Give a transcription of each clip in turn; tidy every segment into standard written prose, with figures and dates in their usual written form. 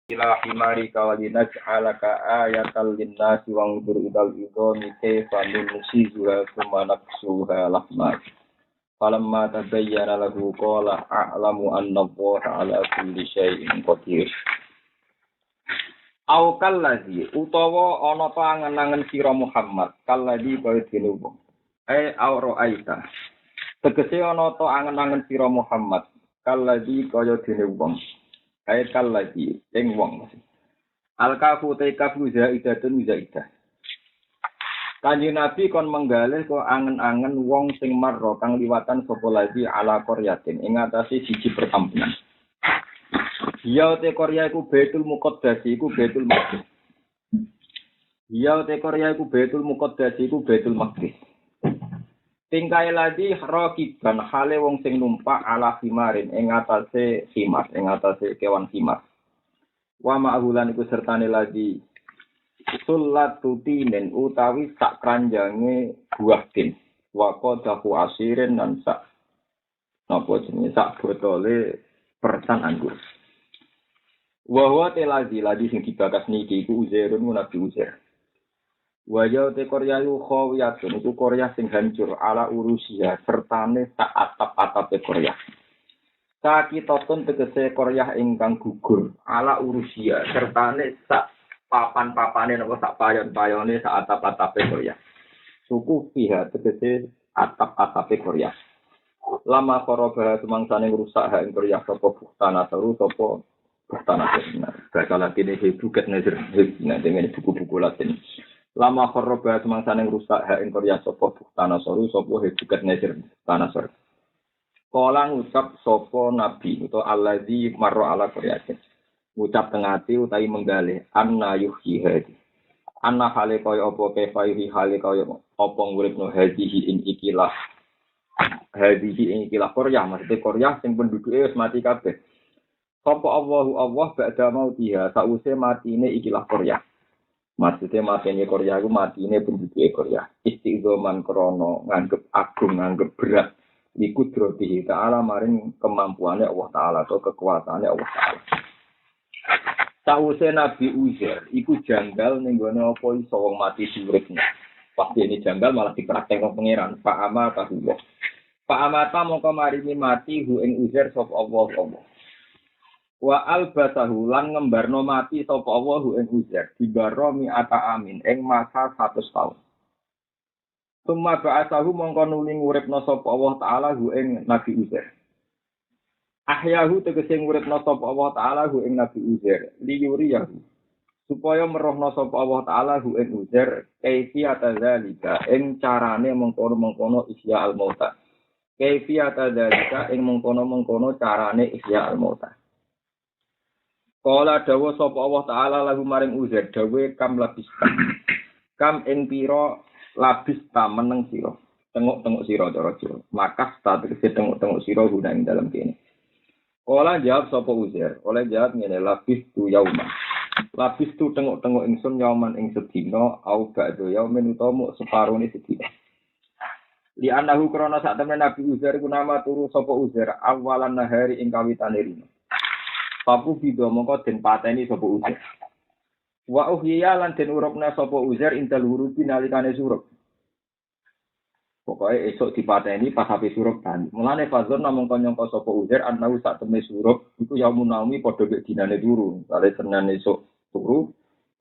ila himari kawalina ja'alaka ayatal linnasi wangdur idal idhami kayfa nusizuha thumma naksuha lahma falamma tabayyana lahu qala a'lamu anna Allaha ala kulli syai'in qadir. Au kallazi utawa ana ta angen-angen sira Muhammad kallazi kaya dene wong au ra'aita tegese ana ta angen-angen sira Muhammad kallazi kaya dene wong kallazi ing wong al-kafu taikafu zaidatun zaidah. Kanjeng Nabi kon menggalih kok angen-angen wong sing marra kang liwatan sapa lazi ala qaryatin ing atase siji perkampungan. Ya te Korea iku Baitul Muqaddas iku Baitul Maqdis. Ya te Korea iku Baitul Muqaddas iku Baitul Maqdis. Tingkai lagi rakiban hale wong sing numpak ala himarin ing atase himar, ing atase kewan himar. Wa ma'hulan iku sertane lagi sulatutinen utawi sak kranjange buah tin. Wa qadahu asirin lan sak napa jenenge sak botole persan anggur. Wa telazi lagi sing dibakas niki iku Uzairun Nabi Uzair. Wa ya te Korea lu khawiyatun iku Korea sing hancur ala Urusia sertane sak atap-atape Korea. Sakitatun tegese Korea ingkang gugur ala Urusia sertane sak papan-papane napa sak payon-payone sak atap-atape Korea. Suku piha tegese atap-atape Korea. Lama koroba semangsane ngrusak hak ing Korea sapa buktan asaru sapa Tanah benar. Bahasa Latin ini buket nazar. Nah, dengan buku-buku Latin. Lama khoroba semangsa yang rusak hak ing Korea sopo tanah soru sopo buket nazar tanah soru. Kala ngucap sopo nabi atau allazi marro ala Korea. Ngucap tengati utai menggalih anna yuhyi hadi. Anna hale kaya apa kefa yuhyi hale kaya apa nguripno hadihi ing ikilah. Hadihi ing ikilah Korea. Maksudnya Korea sing penduduknya wis mati kabeh. Sapa Allah ba'da mautiha sause matine ikilah Korea. Maksudnya matine Korea iku matine penduduk Korea. Istiqoman krana nganggep agung nganggep berat iku droti ta'ala maring kemampuane Allah taala atau kekuasaane Allah taala. Sause Nabi Uzair iku janggal ning gone apa iso wong mati uripne. Pasti ini janggal malah dipraktekno pangeran. Pak amata Allah. Pak amata mongko maringi mati hu ing Uzair sapa Allah. Wa albasahu lan ngembarno mati sapa Allah ing Uzair dibaro mi'ata amin ing masa 100 tahun. Summa ba'atsahu mongko nuli nguripna sapa Allah taala ing Nabi Uzair. Ahyahu tegese nguripna sapa Allah taala ing Nabi Uzair liyuriyahu supaya merohna sapa Allah taala ing Uzair kaifiyata zalika ing carane mengkono-mengkono ihya al-mauta. Kaifiyata zalika ing mengkono-mengkono carane ihya al-mauta. Kala dawa sapa Allah taala lagu maring Uzair dawe kam labista. Kam ing pira labista meneng sira. Tengok-tengok sira cara sira. Maka tegese tengok-tengok sira guna ing dalem kene. Kala jawab sapa Uzair, oleh jawab ngene labistu yauma. Labistu tengok-tengok ingsun yauman ing sedina au ba'da yaumin utawa separone sedina. Li anahu krana sak temen Nabi Uzair ku nama turu sapa Uzair awalan nahari ing kawitane rino. Papu bido mongko den pateni sapa Uzair. Wa uhya lan den urupna sapa Uzair intal hurubi nalikane surup. Pokoke esuk dipateni pas ape surup kan. Mulane fazon namung nyangka sapa Uzair anau sak teme surup iku yaumun naumi padha mek dinane turu. Kale Senin esuk turu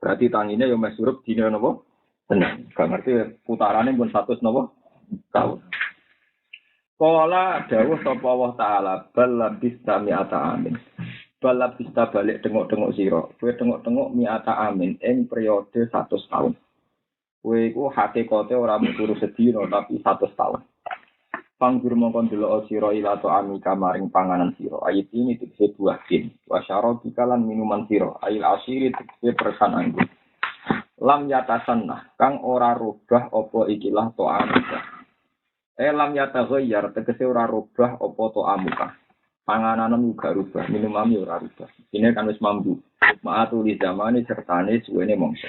berarti tangine yo mes surup dina napa? Senin. Gak ngerti putarane pun 100 napa? Tahun. Kala dawuh sapa Allah taala bal labis sami'ata amin. Balap bisa balik tengok-tengok sira. Kowe tengok-tengok mi'ata amin ing periode 100 tahun. Kowe iku hakikate ora turu sedina tapi 100 tahun. Panggur mongkon delok sira ila to amika maring panganan sira. Ayat ini tegese buah tin. Wa syarabika lan minuman sira. Ail asiri tegese persan anggur. Lam yatasanna kang ora rubah apa ikilah to amika. Lam yataghayyar tegese ora rubah apa to amuka. Pangananmu gak rubah, minumam yo ora rubah. Ini kan wis mampu. Ma'atuli zamane sertane suwene mongso.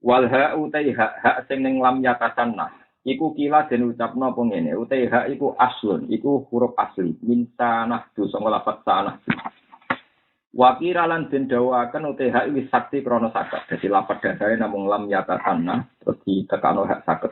Wal ha utai hak sing ning lam yatasanna. Iku kila den ucapno apa ngene. Utai hak iku aslun, iku huruf asli. Min sanah du sanga lafaz sanah. Wakira lan den dawaken uti hak wis sakti krana saged. Dadi lapat dasare namung lam yatasanna terus ditekano hak saged.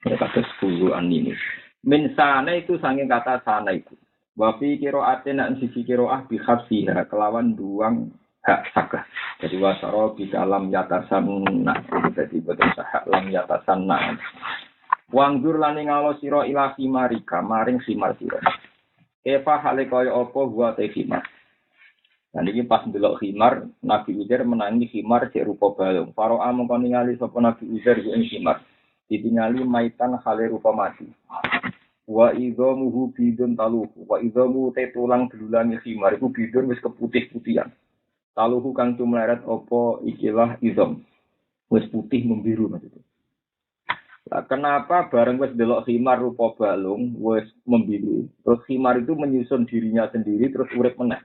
Ya kados puluhan ini. Min sana itu saking kata sana itu. Wa fi qira'atin an sisi qira'ah bi khafsiha kelawan duang hak saged. Jadi wasara bi dalam yatasanna. Jadi boten sah lam yatasanna. Wangdur lan ngalo sira ila marika maring simar sira. Eva hale kaya apa wa te simar. Dan ini pas ndelok khimar, Nabi Uzair menangi khimar cek rupa balung. Faro'a mengko ningali sapa Nabi Uzair ing khimar. Ditingali maitan khale rupa mati. Wa idzamuhu bidun taluhu. Wa idzamu te tulang belulange khimar iku bidun wis keputih-putihan. Taluhu kang tumleret apa ikilah idzam. Wis putih membiru maksudnya. Nah, kenapa bareng wis ndelok khimar rupa balung wis membiru. Terus khimar itu menyusun dirinya sendiri terus urip meneh.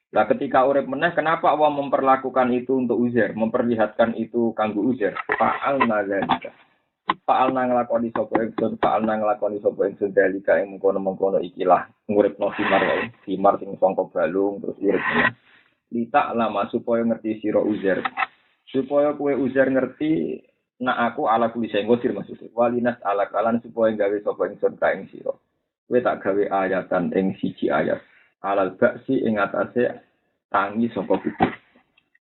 Nah, ketika urip meneh, kenapa Allah memperlakukan itu untuk Uzair, memperlihatkan itu kanggo Uzair? Fa'alna dzalika. Fa'alna nglakoni sapa ingsun dalika ing mengkono-mengkono ikilah nguripno simar wae. Simar sing sangka balung terus urip meneh. Lita lama supaya ngerti sira Uzair. Supaya kowe Uzair ngerti nak aku ala kuli sing ngodir maksudnya. Walinas ala kalan supaya gawe sapa ingsun ka ing sira. Kowe tak gawe ayatan ing siji ayat. Alal baksi ing atase tangi saka kubur.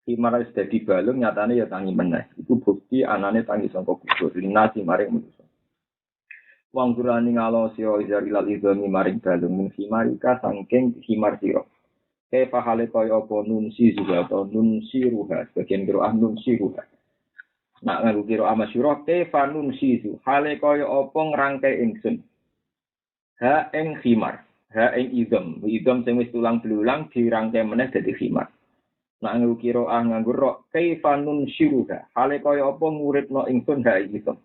Khimar wis dadi balung nyatane ya tangi meneh. Iku bukti anane tangi saka kubur. Linasi maring manusa. Wong durani ngalo sira ilal idami maring balung min khimarika saking khimar sira. Kepa hale kaya apa nun si juga atau nun si ruha. Sebagian kira nun si ruha. Nak nganggo kira amasyura kefa nun si zu. Hale kaya apa ngrangkai ingsun. Ha ing khimar. Ha ing idam sing wis tulang belulang dirangkai meneh dadi khimar. Nak nganggo qiraah nganggo ra kaifanun syuruha. Hale kaya apa nguripno ingsun ha ing idam.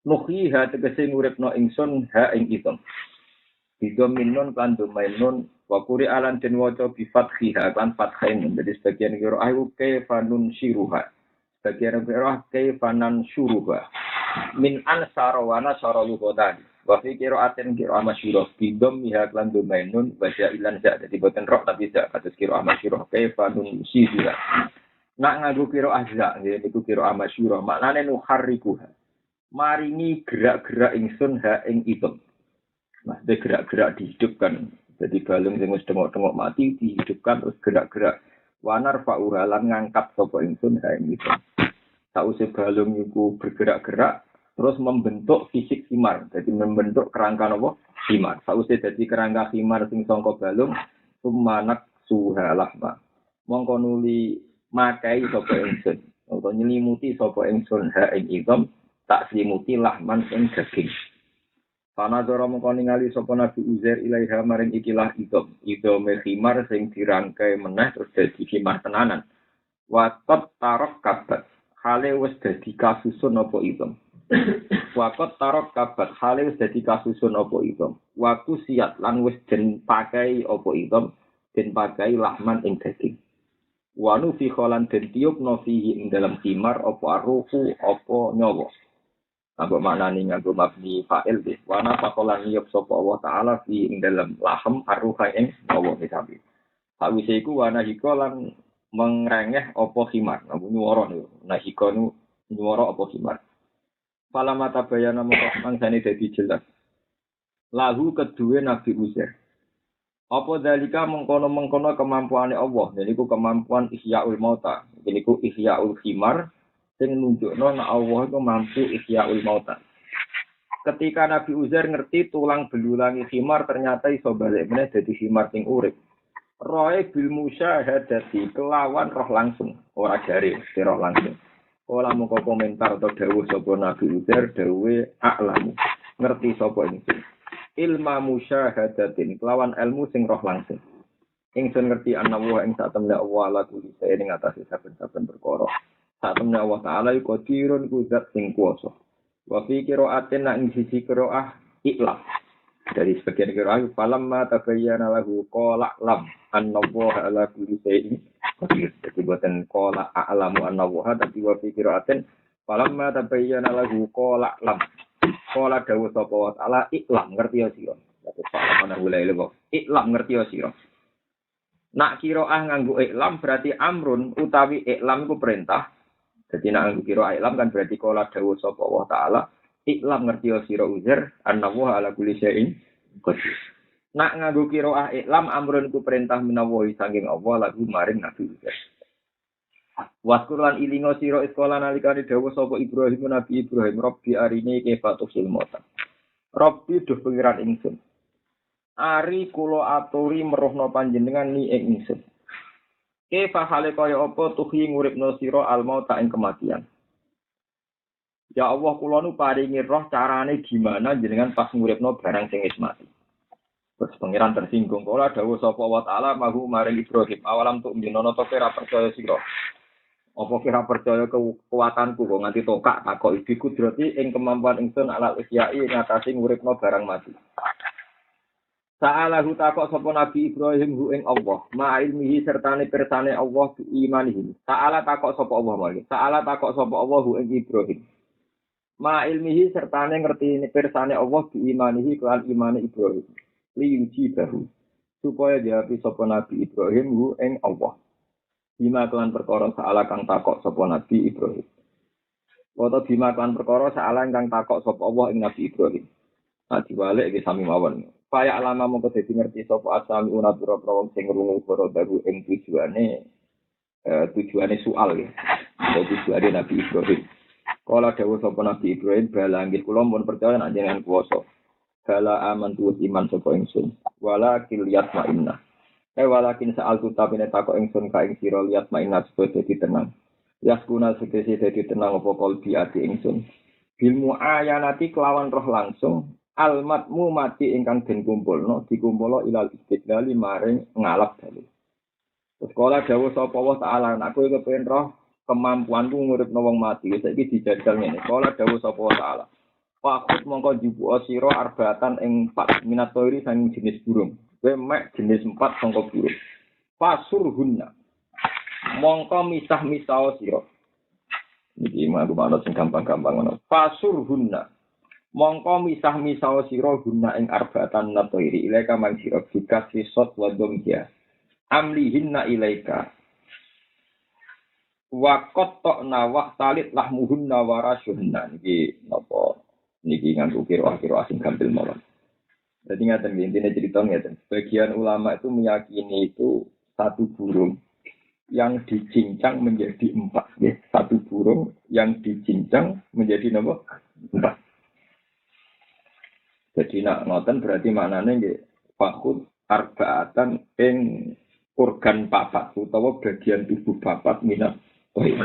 Nuhiha tegese nguripno ingsun ha ing idam. Idam minun kan domainun wa quri alan den waca bi fathiha kan fathain. Jadi sebagian qiraah iku kaifanun syuruha. Sebagian qiraah kaifanan syuruha. Min ansara wa nasara lughatan. Wa fi qira'atin qira'ah masyhurah bidom miha lan domainun baca ilan za dadi boten roh tapi za kados qira'ah masyhurah kaifa nun sihira. Nak nganggo qira'ah za nggih niku qira'ah masyhurah maknane nuharrikuha. Maringi gerak-gerak ingsun ha ing idom. Nah, gerak-gerak dihidupkan. Jadi balung sing wis tengok-tengok mati dihidupkan terus gerak-gerak. Wanar fa'uha lan ngangkat sapa ingsun ha ing idom. Sausé balung iku bergerak-gerak terus membentuk fisik khimar. Jadi membentuk kerangka apa? Khimar. Sausé dadi kerangka khimar sing sangka balung sumanak suha lahma. Mongko nuli makai sapa ingsun utawa nyelimuti sapa ingsun ha ing idom tak selimuti lahman ing daging. Panazara mongko ningali sapa Nabi Uzair ilaiha maring ikilah idom. Idome khimar sing dirangkai meneh terus dadi khimar tenanan. Watot tarok kabat. Hale wis dadi kasusun apa idom. Wakot tarok kabat hale wis dadi kasusun apa idom. Waktu siat lan wis den pakai apa idom, den pakai lahman ing daging. Wanu fi kholan den tiup no fihi ing dalam khimar apa aruhu apa nyawa. Apa maknane nganggo mabni fa'il deh. Wana pakolan niup sapa Allah taala fi ing dalam lahem aruha ing nyawa misabi. Sawise iku wana hikolan mengrengeh apa khimar. Nyuwara niku. Nah hikonu nyuwara apa khimar. Fala mata bayana mangsane dadi jelas. Lahu kedue Nabi Uzair. Apa dalika mengkono-mengkono kemampuane Allah. Niku kemampuan ihyaul mauta. Niku ihyaul khimar sing nunjukno nek Allah iku mampu ihyaul mauta. Ketika Nabi Uzair ngerti tulang belulangi khimar ternyata iso balik meneh dadi khimar sing urip. Roe bil musyahadati kelawan roh langsung, ora jare roh langsung. Ola moko komentar atau dawuh sapa Nabi Uzair dawuhe a'lamu. Ngerti sapa ingsun. Ilma musyahadatin kelawan ilmu sing roh langsung. Ingsun ngerti ana wa ing sak temne Allah ala kuli saya ing atase saben-saben perkara. Sak temne Allah taala iku qadirun kuzat sing kuwasa. Wa fi qira'atin ing sisi qira'ah ikhlas. Dari sebagian qira'ah falamma tabayyana lahu qala lam annallaha ala kulli shay'in qadir. Jadi buatan qala a'lamu annallaha tapi wa fi qira'atin falamma tabayyana lahu qala lam. Qala dawu sapa wa ta'ala iklam ngerti ya sira. Dadi pala mana ulai lho. Iklam ngerti ya sira. Nak qiraah nganggo iklam berarti amrun utawi iklam iku perintah. Jadi nak nganggo qiraah iklam kan berarti kala dawuh sapa Allah taala iklam ngerti sira uzair annahu ala kulli syai'in qadir. Nak nganggo qiraah iklam amrun iku perintah menawi saking Allah lagu maring Nabi Uzair. Waskuran ilingo sira iskola nalikane dawuh sapa Ibrahim Nabi Ibrahim Rabbi arini kaifa tusil mota. Rabbi duh pengiran ingsun. Ari kula aturi meruhna panjenengan ni ing ingsun. Kaifa hale kaya apa tuhi nguripno sira al mauta ing kematian. Ya Allah kula nu paringi roh carane gimana jenengan pas nguripno barang sing wis mati. Terus pengiran tersinggung kala dawuh sapa wa taala mahu maring Ibrahim awalam tuk minono to kira percaya sira. Apa kira percaya kekuatanku kok nganti tokak takok iki kudrati ing kemampuan ingsun ala isyai ngatasi nguripno barang mati. Sa'alahu takok sapa Nabi Ibrahim hu ing Allah, ma ilmihi sertane pirsane Allah bi imanihi. Sa'ala takok sapa Allah mali. Sa'ala takok sapa Allah hu ing Ibrahim. Ma ilmihi sertane ngerti pirsane Allah bi imanihi kelan imane Ibrahim. Li yuji bahu. Supaya jawab sapa Nabi Ibrahim hu ing Allah. Bima kelan perkara sa'ala kang takok sapa Nabi Ibrahim. Wata bima kelan perkara sa'ala kang takok sapa Allah ing Nabi Ibrahim. Nah diwalik iki sami mawon. Paya alama mongko dadi ngerti sapa asami unapura wong sing ngrungu para baru ing tujuane soal ya. Tujuane Nabi Ibrahim. Kala dawuh sapa Nabi Ibrahim bala nggih kula mun percaya nek jenengan kuwasa. Bala aman tuwus iman sapa ingsun. Walakin liyat ma'inna. Walakin sa'al tu tapine takok ingsun ka ing sira liyat ma'inna supaya dadi tenang. Yaskuna segese dadi tenang apa kalbi ati ingsun. Bil muayanati kelawan roh langsung almatmu mati ingkang den kumpulno dikumpulo ilal istiqlali maring ngalap dalil. Terus kala dawuh sapa Allah taala nek kowe kepengin roh kemampuanku nguripno wong mati saiki dijajal ngene. Kala dawuh sapa Allah taala. Fakut mongko jubu sira arbatan ing 4 minatori sang jenis burung. Kowe mek jenis 4 sangka burung. Fasurhunna. Mongko misah-misah sira. Iki mangko manut sing gampang-gampang ngono. Fasurhunna. Mongko misah-misah sira guna ing arbatan natoiri ilaika man sira bikas risot wa domja amlihinna ilaika wa qatta'na wa talit lahmuhunna wa rasyunna niki napa niki nganggo kira-kira sing gampil mawon. Dadi ngaten intine cerita ngaten. Sebagian ulama itu meyakini itu satu burung yang dicincang menjadi 4 ya. Satu burung yang dicincang menjadi napa? 4. Jadi nak ngoten berarti maknane nggih fakut arbaatan ing organ papat utawa bagian tubuh papat minat toy.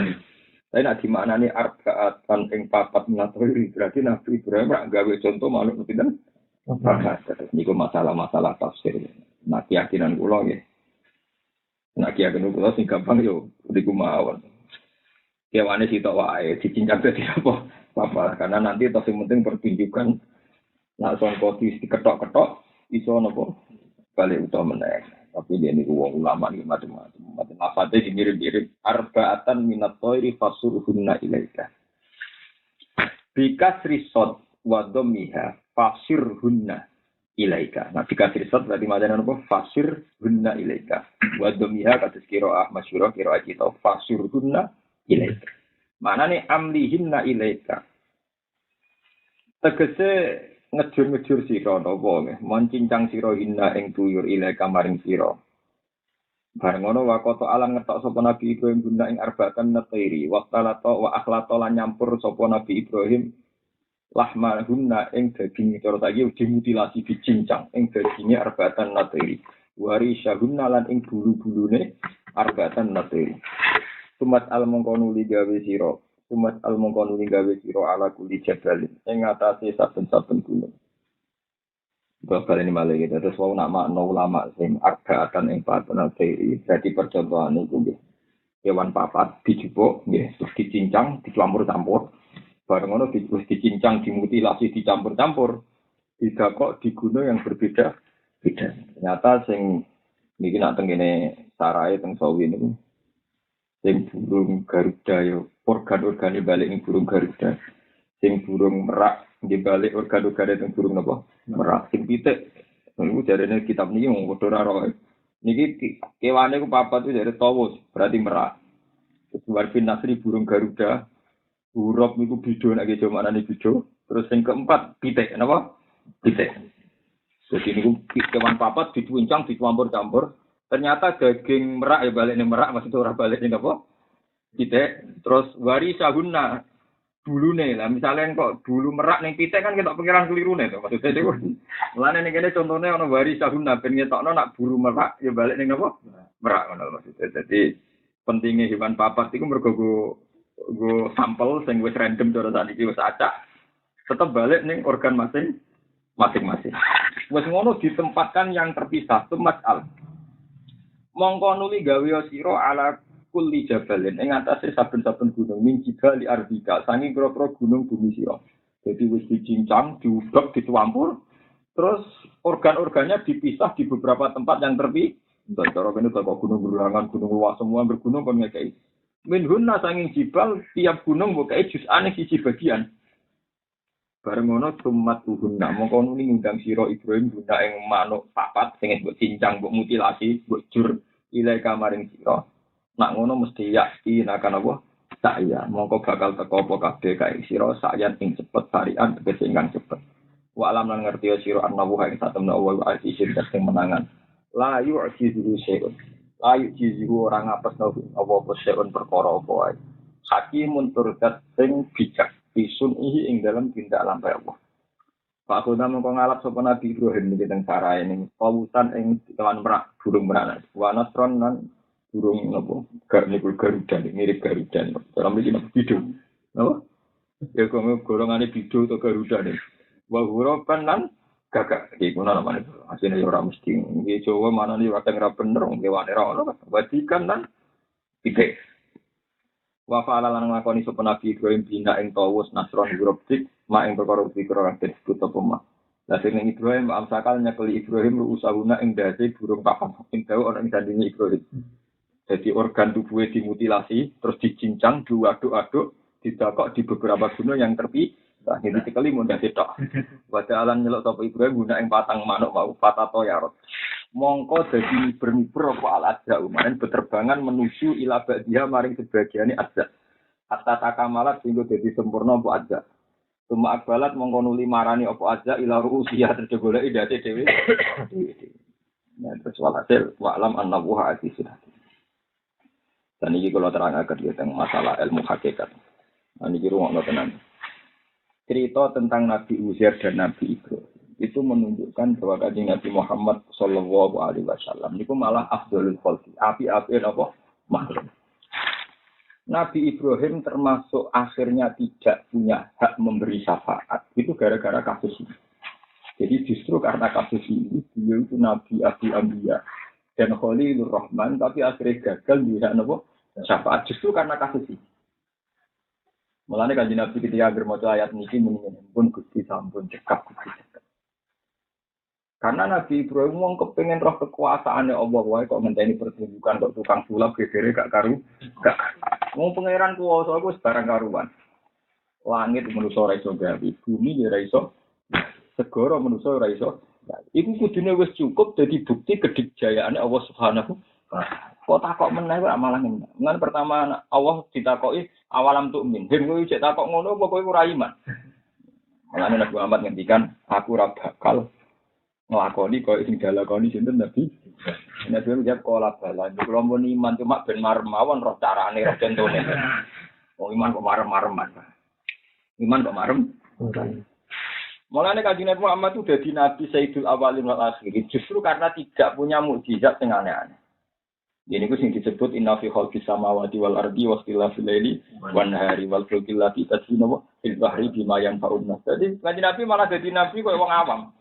Tapi nak dimaknani arbaatan ing papat minat toy berarti Nabi Ibrahim rak gawe contoh manuk pinten? Papat. Niku masalah-masalah tafsir. Nah keyakinan kula nggih. Nah keyakinan kula sing gampang yo niku mawon. Kewane sitok wae dicincang dadi apa? Apa karena nanti tos sing penting pertunjukan. Nah, sangka diketok-ketok iso napa balik utawa meneh. Tapi dene wong ulama iki macam-macam. Lafate dimirip-mirip arbaatan minat thairi fasurhunna ilaika. Bikas risot wa dhammiha fasirhunna ilaika. Nah, bikas risot berarti macam apa? Fasirhunna ilaika. Wa dhammiha kados qiraah masyhur qiraah kita fasirhunna ilaika. Manane amlihinna ilaika. Tegese ngejur-ngejur sira napa nggih moncincang sira hinna ing tuyur ilaika maring sira bareng ngono wakoto alang ngetok sapa Nabi Ibrahim guna ing arbatan natairi waqtalata wa akhlata lan nyampur sapa Nabi Ibrahim lahmahunna ing daging cara saiki dimutilasi dicincang ing daginge arbatan natairi wari syahunna lan ing bulu-bulune arbatan natairi sumat al mongko nuli gawe sira Umat al-mongkonu gawe sira ala kuli jabalin ing atase saben-saben gunung. Bapak ini malah gitu. Terus wau nak makna ulama sing arbaatan ing papan teori dadi percontohan iku nggih. Hewan papat dijupuk nggih terus dicincang, dicampur-campur. Bareng ngono dicincang, dimutilasi, dicampur-campur. Didakok di gunung yang berbeda-beda. Ternyata sing niki nak tengene sarae teng sawi niku sing burung Garuda yo organ-organe balik ning burung Garuda. Sing burung merak nggih balik organ-organe ning burung napa? Merak. Sing pitik niku jarene kitab niki wong padha ora roe. Niki kewane ku papat itu dari tawus, berarti merak. Terus warfin nasri burung garuda, huruf niku bido nek ge jamakane bido. Terus yang keempat pitik, napa? Pitik. Jadi niku kewan papat dicuncang, dicampur-campur. Ternyata daging merak ya balik ning merak, maksudnya ora balik ning apa? Pitik. Terus wari sahunna bulune lah. Misalnya kok bulu merak ning pitik kan kita pikiran kelirune to. Maksudnya niku. Mulane ning kene contone ana wari sahunna ben ngetokno nak bulu merak ya balik ning apa? Merak ngono maksudnya. Jadi pentingnya hewan papat iku mergo go sampel sing wis random cara sakniki wis acak. Tetap balik ning organ masing-masing. Wes ngono ditempatkan yang terpisah, tumasal. Mongko nuli gawe sira ala kulli jabalin ing atase saben-saben gunung min jibali ardika, saking kira-kira gunung bumi sira. Jadi wis dicincang, diudhek, dicampur, terus organ-organnya dipisah di beberapa tempat yang terpisah. Cara kene kok gunung berulangan, gunung luas semua bergunung kon ngekeki. Min hunna saking jibal tiap gunung mbok kei jusane siji bagian. Bareng ngono tumat tuhunna mongko nuli ngundang sira Ibrahim guna ing manuk papat sing mbok cincang mbok mutilasi mbok jur ilai kamaring sira nak ngono mesti yakin akan apa saya mongko bakal teko apa kabeh kae sira sayan ing cepet varian tegese ingkang cepet wa alam lan ngerti sira annahu ing satemna wa azizin sing menangan la yu'jizu syai'un la yu'jizu ora ngapesno apa syai'un perkara apa wae hakimun turdat sing bijak bisun ihi ing dalam tindak lampai Allah. Pak Kota mengko ngalap sapa Nabi Ibrahim niki teng sarae ning kawusan ing kewan merak burung merak. Wa nasron lan burung napa? Garnikul garuda mirip garuda. Dalam iki napa bidu. Napa? Ya kok golongane bidu atau garuda nih. Wa hurapan lan gagak iki kuna namane. Asline ora mesti. Iki Jawa manane wateng ra bener kewane ra ono. Wadikan lan pitik. Wa fa'ala lan nglakoni sapa Nabi Ibrahim bina ing tawus nasron hurufik mak ing perkara pikir kang disebut apa mak. Lah sing Ibrahim amsakal nyekeli Ibrahim usahuna ing dase burung papat ing dawa ana ing sandinge Ibrahim. Jadi organ tubuhnya dimutilasi terus dicincang diaduk-aduk didakok di beberapa gunung yang terpisah. Ini sekali mudah sitok. Wadalan nyelok sapa Ibrahim guna ing patang manuk mau patato yarot. Mongko dadi bermiber apa al-adza umanen beterbangan menuju ila ba'diha maring sebagiane adza. Hatta takamalat sehingga dadi sempurna apa adza. Tuma akbalat mongko nuli marani apa adza ila ru'usiyah terjegolek idate dhewe. Nah terus walhasil wa'lam annahu ha'adizun. Dan ini kalau terangkan tentang masalah ilmu hakikat. Ini rumah tenan. Cerita tentang Nabi Uzair dan Nabi Ibrahim itu menunjukkan bahwa kanjeng Nabi Muhammad Shallallahu Alaihi Wasallam itu malah afdolul khalqi, api-api apa makhluk. Nabi Ibrahim termasuk akhirnya tidak punya hak memberi syafaat itu gara-gara kasus ini. Jadi justru karena kasus ini beliau itu Nabi Abu Anbiya dan Khalilur Rahman tapi akhirnya gagal tidak apa syafaat justru karena kasus ini. Mulane kanjeng Nabi ketika bermaca ayat niki muni pun Gusti sampun cekap Gusti cekap. Karena Nabi Ibrahim wong kepengin roh kekuasaane Allah wae kok ngenteni pertunjukan kok tukang sulap gegere gak karu. Gak. Wong pangeran kuwasa iku barang karuan. Langit manusa ora iso gawe, bumi ora iso. Segara manusa ora iso. Iku kudune wis cukup dadi bukti kedikjayaane Allah Subhanahu wa taala. Kok takok meneh kok malah ngene. Ngan pertama Allah ditakoki awalam tu'min. Hen kowe cek takok ngono apa kowe ora iman. Malah Nabi Muhammad ngendikan aku ora bakal nglakoni koyo sing dilakoni sinten Nabi. Nabi njawab kala bala. Kula mun iman cuma ben marem mawon roh carane roh contone. Wong iman kok marem-mareman. Iman kok marem. Mulane kanjeng Nabi Muhammad itu dadi nabi Sayyidul Awwalin wal Akhirin justru karena tidak punya mukjizat sing aneh-aneh. Ini ku sing disebut inna fi khalqis samawati wal ardi wa ikhtilafil laili wan nahari wal fulki allati tajri fil bahri bima yanfa'un nas. Jadi kanjeng Nabi malah dadi nabi koyo wong awam.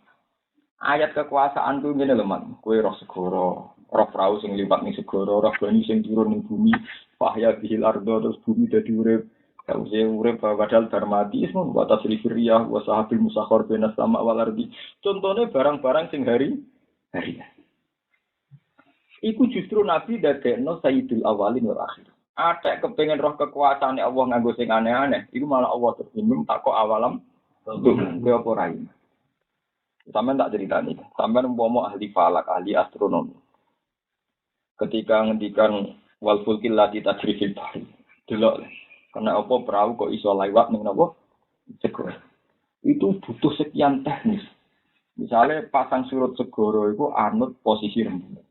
Ayat kekuasaan ku ngene lho, Man. Kowe roh segara, roh prau sing liwat ning segara, roh bani sing turun ning bumi, fahya bihil ardo terus bumi dadi urip. Kause urip padahal darmati ismu wa tasrifiyah wa sahabil musakhkhar bainas sama wal ardi. Contone barang-barang sing hari. Iku justru Nabi dadekno Sayyidul Awwalin wal Akhirin. Atek kepengen roh kekuasaane Allah nganggo sing aneh-aneh, iku malah Allah tersinggung takok awalam tuh kowe apa rai. Sampeyan tak ceritani, sampeyan umpama ahli falak, ahli astronomi. ketika ngendikan wal fulkil lati tajri fil bahri. Delok. Karena apa perahu kok iso liwat ning napa? Segoro. Itu butuh sekian teknis. Misalnya pasang surut segoro itu anut posisi rembulan.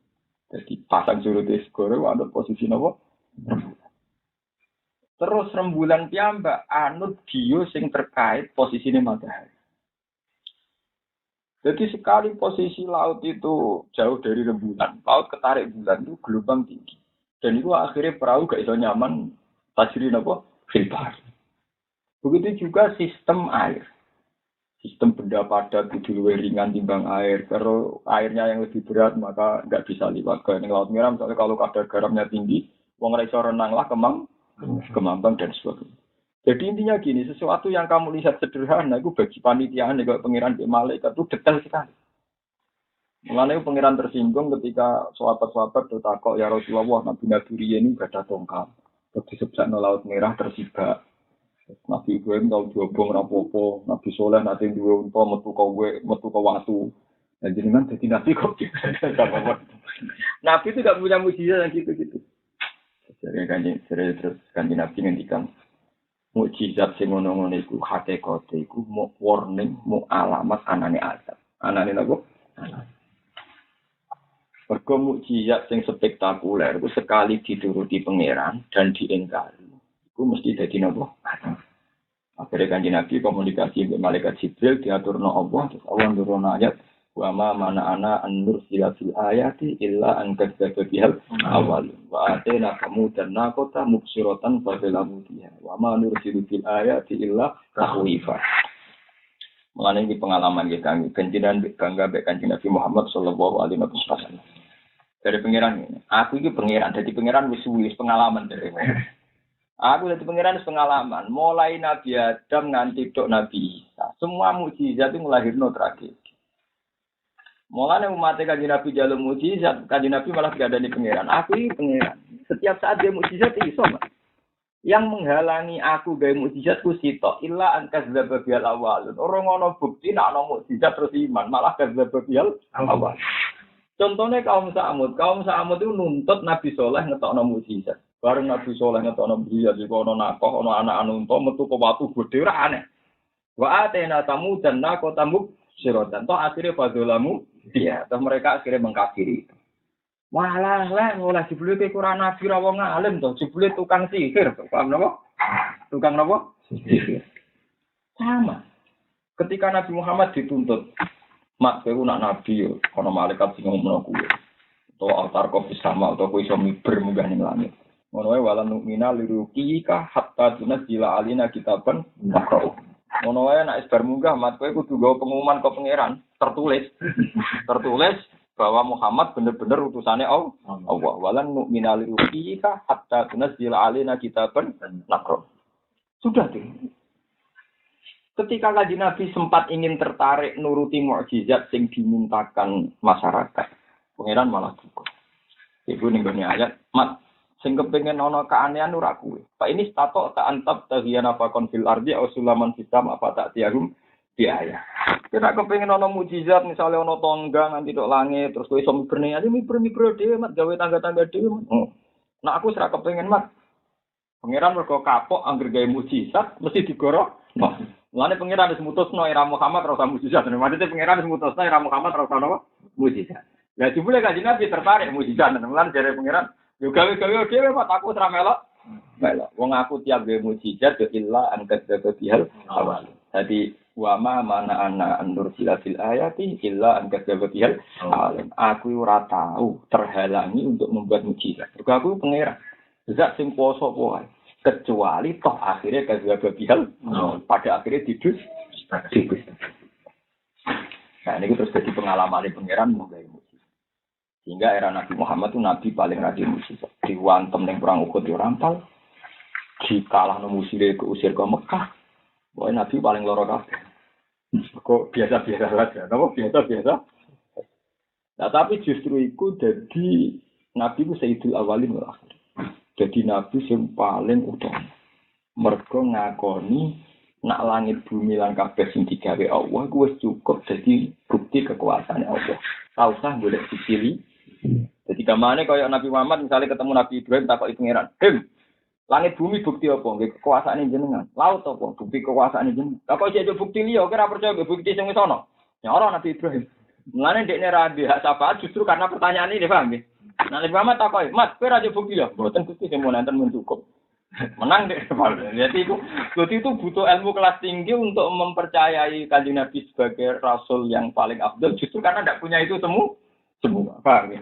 Jadi pasang surut segoro itu anut posisi napa? Rembulan. Terus rembulan piyambak anut gio sing terkait posisine matahari. Jadi sekali posisi laut itu jauh dari rembulan, laut ketarik bulan itu gelombang tinggi. Dan itu akhirnya perahu gak iso nyaman tajri napa? Fil bahri. Begitu juga sistem air. Sistem benda padat itu lebih ringan timbang air. Kalau airnya yang lebih berat maka nggak bisa liwat ke laut merah. Misalnya kalau kadar garamnya tinggi, wong iso renang lah kemambang dan sebagainya. Jadi intinya gini, sesuatu yang kamu lihat sederhana itu bagi panitiaan kalau pengiran di malaikat itu detail sekali. Mulanya pengiran tersinggung ketika sahabat-sahabat bertakok ya Rasulullah Nabi ini gak ada tongkat. Terus disebutkan laut merah tersibak. Nabi Ibrahim tau diobong rapopo, Nabi Soleh nanti dua unta metu ke watu. Nah jenengan jadi nabi kok gitu. Nabi itu gak punya mukjizat yang gitu-gitu. Terus kanjeng Nabi ngendikan mukjizat sing ngono-ngono iku hakikate iku mau warning, mau alamat anane azab. Anane napa? Mergo mukjizat sing spektakuler iku sekali dituruti pangeran dan diingkari. Itu mesti jadi nopo. Akhirnya kanjeng Nabi komunikasi dengan malaikat Jibril diaturno Allah, terus Allah nurun ayat wa ma mana ana an-nur fil ayati illa an kadzdzaba bihal awal wa atena kamu dan nakota mubsiratan fadlamu dia wa ma nursilu fil ayati illa tahwifa. Mengenai di pengalaman kita kanjeng bangga mbek kanjeng Nabi Muhammad sallallahu alaihi wasallam. Dari pangeran ini, aku iki pangeran, dadi pangeran wis pengalaman dari aku dari pengiran pengalaman, mulai Nabi Adam nganti dok Nabi Isa. Semua mukjizat itu melahirkan tragedi. Mulanya umat kanjeng Nabi jalur mukjizat, kanjeng Nabi malah gak ada di pengiran. Aku ini pengiran. Setiap saat dia mukjizat iso, Mas. Yang menghalangi aku gaya mukjizatku sitok illa an kadzdzaba bil awal. Orang ono bukti nak ono mukjizat terus iman, malah kadzdzaba bil awal. Contohnya kaum Samud itu nuntut Nabi Soleh ngetokno mukjizat. Bareng Nabi Soleh ngetokno mukjizat juga ono nakoh, ono anak unta metu ke watu gede ora aneh. Wa atena tamu dan nakotamuk sirotan. Toh akhirnya fadzolamu dia. Toh mereka akhirnya mengkafiri. Walah lah, oleh jebule ke Quran Nabi ra wong alim toh, jebule tukang sihir. Paham napa? Tukang napa? Sihir. Sama. Ketika Nabi Muhammad dituntut, mak kowe nak nabi yo, ana malaikat sing ngomong kuwi. To altar kopi sama atau kowe iso miber munggah ning langit. Ngono wae wala nu'mina liruqika hatta tunzila alina kitaban naqra'u. Ngono wae nek isbar munggah mat kowe kudu gawa pengumuman ke pangeran, tertulis bahwa Muhammad benar-benar utusannya Allah. Walan nu'mina liruqika hatta tunzila alina kitaban naqra'u. Sudah tuh. Ketika kanjeng Nabi sempat ingin tertarik nuruti mukjizat sing dimintakan masyarakat, pangeran malah cukup. Ibu ning gone ayat, mat sing kepengin ana keanehan ora kuwe. Pak ini stato ta antap tahiyana fakon fil ardi aw sulaman sistam apa tak tiarum biaya. Kira kepengin ana mukjizat misalnya ana tongga nganti tok langit terus kowe iso mibrne aja miber dhewe mat gawe tangga-tangga dhewe. Nah aku ora kepengin mat. Pangeran mergo kapok angger gawe mukjizat mesti digoro. Mulane pangeran wis mutusno era Muhammad ora usah mukjizat. Maksudnya pangeran wis mutusno era Muhammad ora usah napa? Mukjizat. Lah jebule kanjeng Nabi tertarik mukjizat. Mulane jare pangeran yo gawe-gawe dhewe Pak aku ora melok. Melok. Wong aku tiap gawe mukjizat yo illa angkat bihal awal. Dadi wa ma mana ana andur silatil ayati illa angkat bihal awal. Aku ora tahu terhalangi untuk membuat mukjizat. Mergo aku pangeran. Zat sing poso wae. Kecuali toh akhirnya kadzdzaba bihal pada akhirnya didus. Nah ini terus jadi pengalaman pangeran mulai mukjizat. Sehingga era Nabi Muhammad itu Nabi paling rajin mukjizat. Diwantem ning perang Uhud yo rampal. Dikalahno musuhe keusir ke Mekah. Boy Nabi paling loro kabeh. Kok biasa-biasa saja. Napa biasa-biasa? Nah tapi justru itu jadi Nabi itu Sayyidul Awwalin wal Akhirin. Jadi Nabi yang paling utama. Mergo ngakoni nak langit bumi lan kabeh sing digawe Allah ku wis cukup dadi bukti kekuasaan Allah. Ora usah golek sisili. Jadi gamane kaya Nabi Muhammad misalnya ketemu Nabi Ibrahim takoki pangeran. Langit bumi bukti apa? Nggih kekuasaane jenengan. Laut apa? Bukti kekuasaane jenengan. Lah kok iki bukti liya kira percaya bukti sing wis ana. Ya ora Nabi Ibrahim. Mulane dekne ra ndek hak syafaat justru karena pertanyaan ini, paham nggih? Nah, Nabi Muhammad takoki, "Mas, kowe ra bukti ya?" Mboten Gusti sing mun enten mun cukup. Menang deh. Jadi itu butuh ilmu kelas tinggi untuk mempercayai Kanjeng Nabi sebagai rasul yang paling afdal justru karena tidak punya itu semua. Paham ya?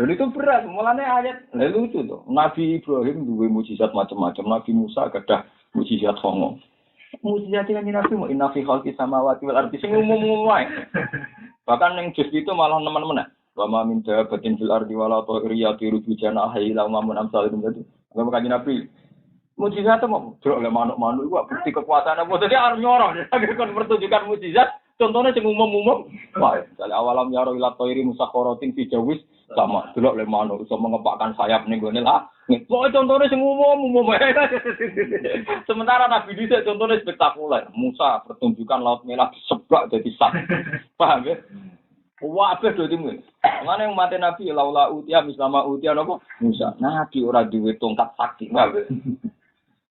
Dan itu berat. Mulanya ayat lucu tuh. Nabi Ibrahim duwe mukjizat macam-macam. Nabi Musa gadah mukjizat songo. Mukjizat yang Nabi mau inna fi khalqis samawati wal ardi sing umum wae. Bahkan yang juz itu malah teman-teman. Wa ma min dabatin fil ardi wala ta'iriyati rubijana hayla mamun amsalun tadi. Kalau Kanjeng Nabi mukjizat itu mau oleh manuk-manuk itu bukti kekuasaan apa jadi harus nyorong kan pertunjukan mukjizat contohnya sing umum-umum wah misalnya awalam yaro ila thairi musakharatin fi jawis sama delok le manuk iso mengepakkan sayap ning gone lah kok contohnya sing umum sementara Nabi dhisik contohnya spektakuler Musa pertunjukan laut merah diseblak jadi sak paham ya wah abeh do timu ngene umat Nabi laula utia mislama utia napa Musa Nabi ora duwe tongkat sakti wae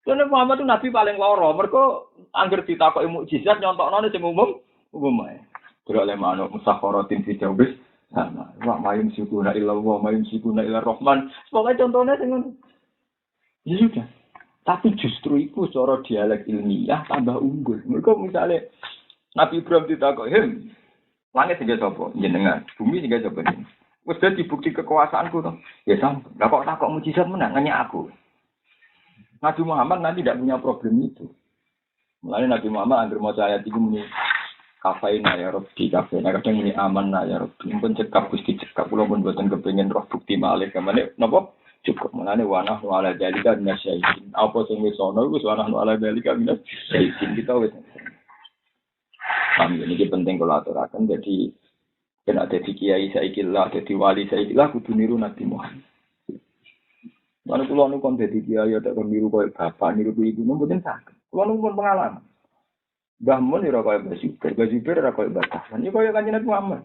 Karena Muhammad itu Nabi paling loro, mereka angger ditakoki mukjizat nyontokno sing umum ae. Delok le manuk musakharatin fi jawbis sama. Wa mayum sikuna illa wa mayum sikuna illa rahman. Pokoke contone sing ngono. Ya sudah. Tapi justru itu cara dialek ilmiah tambah unggul. Mereka misalnya Nabi Ibrahim ditakoki, langit sing sapa? Jenengan. Bumi sing sapa? Wis dadi bukti kekuasaanku to. Ya sam. Lah kok takok mukjizat menang nanya aku. Nabi Muhammad nanti tidak punya problem itu. Mulai Nabi Muhammad anggar mau ayat itu muni kafaina ya Rabbi kafaina kadang muni amanna ya Rabbi pun cekap Gusti cekap kula pun boten kepengin roh bukti malih kamane napa cukup mulane wa nahnu ala dzalika minasyaitin apa sing wis ana wis wa nahnu ala dzalika minasyaitin kita wis. Ini penting kalau aturaken jadi kena dadi kiai saiki lah dadi wali saiki lah kudu niru Nabi Muhammad. Mana pulau nu kon dadi kiai ada kon niru koyo bapak niru ibu mboten saged. Kulo nu pun pengalaman. Mbah mun ora koyo Basibir ora koyo Batasan. Iki koyo Kanjeng Nabi Muhammad.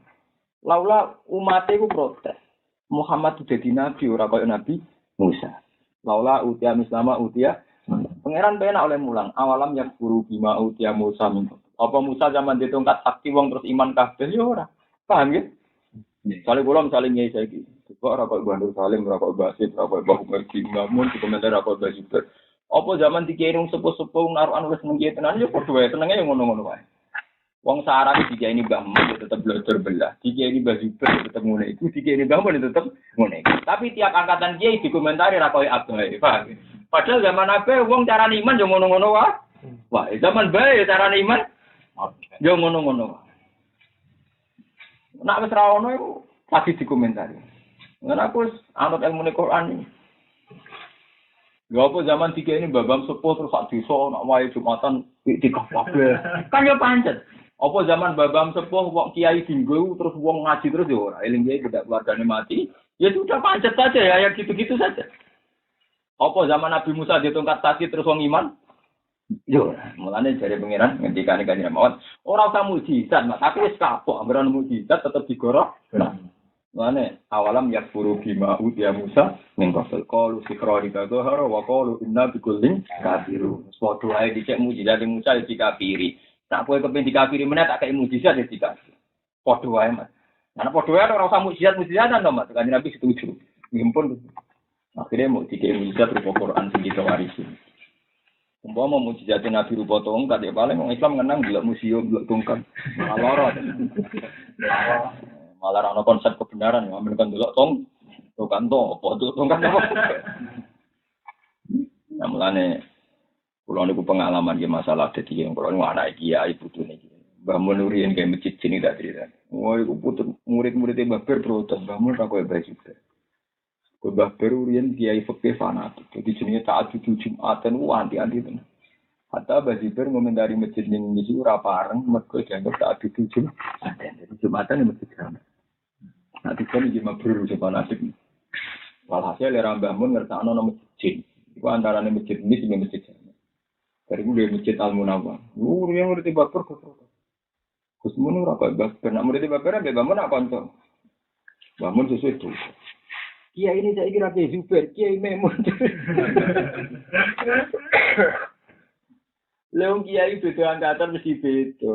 Laula umat iku protes. Muhammad itu dadi nabi ora koyo Nabi Musa. Laula utia mislama utia. Pangeran penak oleh mulang. Awalam yang guru bima utia Musa min. Apa Musa zaman ditongkat sakti wong terus iman kabeh ya ora. Paham ya? Misalnya kula nyai saiki. Kok ora kok Bandung Salim, ora kok Basit, ora kok Mbah Umar di Mamun, di komentar ora kok Basibir. Apa zaman dikirim sepuh-sepuh narukan wis nang tenan yo padha wae tenenge yo ngono-ngono wae. Wong sarane dikirim Mbah Mun yo tetep belajar belah. Dikirim Basibir tetep ngene iku, dikirim Mbah Mun tetep ngene. Tapi tiap angkatan kiai dikomentari ora koyo abahe, paham? Padahal zaman abahe wong cara iman yo ngono-ngono wae. Wah, zaman bae cara iman yo ngono-ngono wae. Nek wis ra ono iku pasti dikomentari. Nggak aku anut ilmu Quran ini. Gak apa zaman tiga ini babam sepuh terus sak desa nak wae Jumatan di kabeh. Kan ya pancet. Apa zaman babam sepuh wong kiai dinggo terus wong ngaji terus ya ora. Eling kiai tidak keluargane mati. Ya sudah pancet saja ya gitu-gitu saja. Apa zaman Nabi Musa ditongkat sakit terus wong iman? Yo, mulane jare pangeran ngendikane Kanjeng Muhammad, ora usah mukjizat, tapi wis kapok, ambaran mukjizat tetep digorok. Mulane awalam yakfuru bima utia Musa ning kafel qalu sikrari kadhara wa qalu inna bikullin kafirun. Padha ae dicek mukjizat Musa dikafiri. Nek kowe kepen dikafiri meneh tak kei mukjizat dikafiri. Padha wae, Mas. Karena padha wae ora usah mukjizat-mukjizatan to, Mas. Kanjeng Nabi setuju. Ngimpun. Akhirnya mau dikei mukjizat rupa Quran sing diwarisi. Umpama mukjizat Nabi rupa tongkat ya paling wong Islam ngenang delok museum delok tongkat. Malah malah ana konsep kebenaran ya men delok tongkat apa tongkat apa. Nah mulane kula niku pengalaman ya masalah dadi yang kula niku anak kiai putune iki. Mbah Mun riyen kaya masjid sini tak cerita. Wah iku putu murid-murid Mbah Bir protes Mbah Mun ra koyo baju. Mbah Bir riyen kiai fikih fanatik. Dadi jenenge ta'addud Jumatan anti-anti tenan. Hatta Basibir ngomentari masjid ning iki ora pareng mergo dianggap ta'addud Jumatan. Jadi Jumatan ning masjid kan. Nah, dikon iki mabrur fanatik. Walhasil era Mbah Mun ngertakno nang masjid. Iku antarane masjid ini sing masjid. Dari mulai masjid Al-Munawwar. Yang ngerti baper kok. Gus Mun ora kok bas, nek ngerti baper Mbah Mun nak kanca. Bangun sesuai itu. Kiai ini saya kira Kiai Zubair, Kiai Memun. Leung Kiai beda angkatan mesti beda.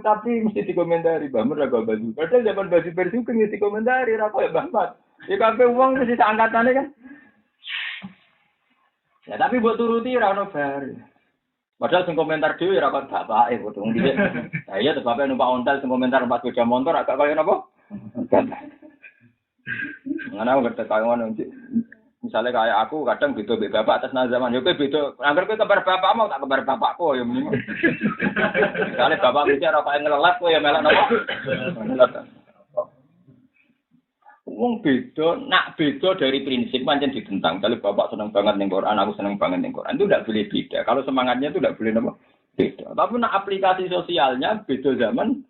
Tapi mesti dikomentari Bamun ra Mbah Zubair. Padahal zaman Mbah Zubair juga mesti dikomentari ra koyo Mbah Mat. Ya kabeh wong mesti angkatane kan. Ya tapi buat turuti ra ono bar. Padahal sing komentar dhewe ra kok bapake padha wong dhisik. Lah iya terus bapak numpak ontel sing komentar numpak sepeda motor agak kaya napa? Ngene aku ngerti kawan misalnya kayak aku kadang beda mbek bapak atas nama zaman. Yo kowe beda. Angger kowe kembar bapak mau tak kembar bapakku ya mending. Misalnya bapak bicara kok ngelelat kowe ya melok napa? Wong beda, nak beda dari prinsip pancen ditentang. Kalau bapak seneng banget ning Quran, aku seneng banget ning Quran. Itu tidak boleh beda. Kalau semangatnya itu tidak boleh napa? Beda. Tapi nak aplikasi sosialnya beda zaman.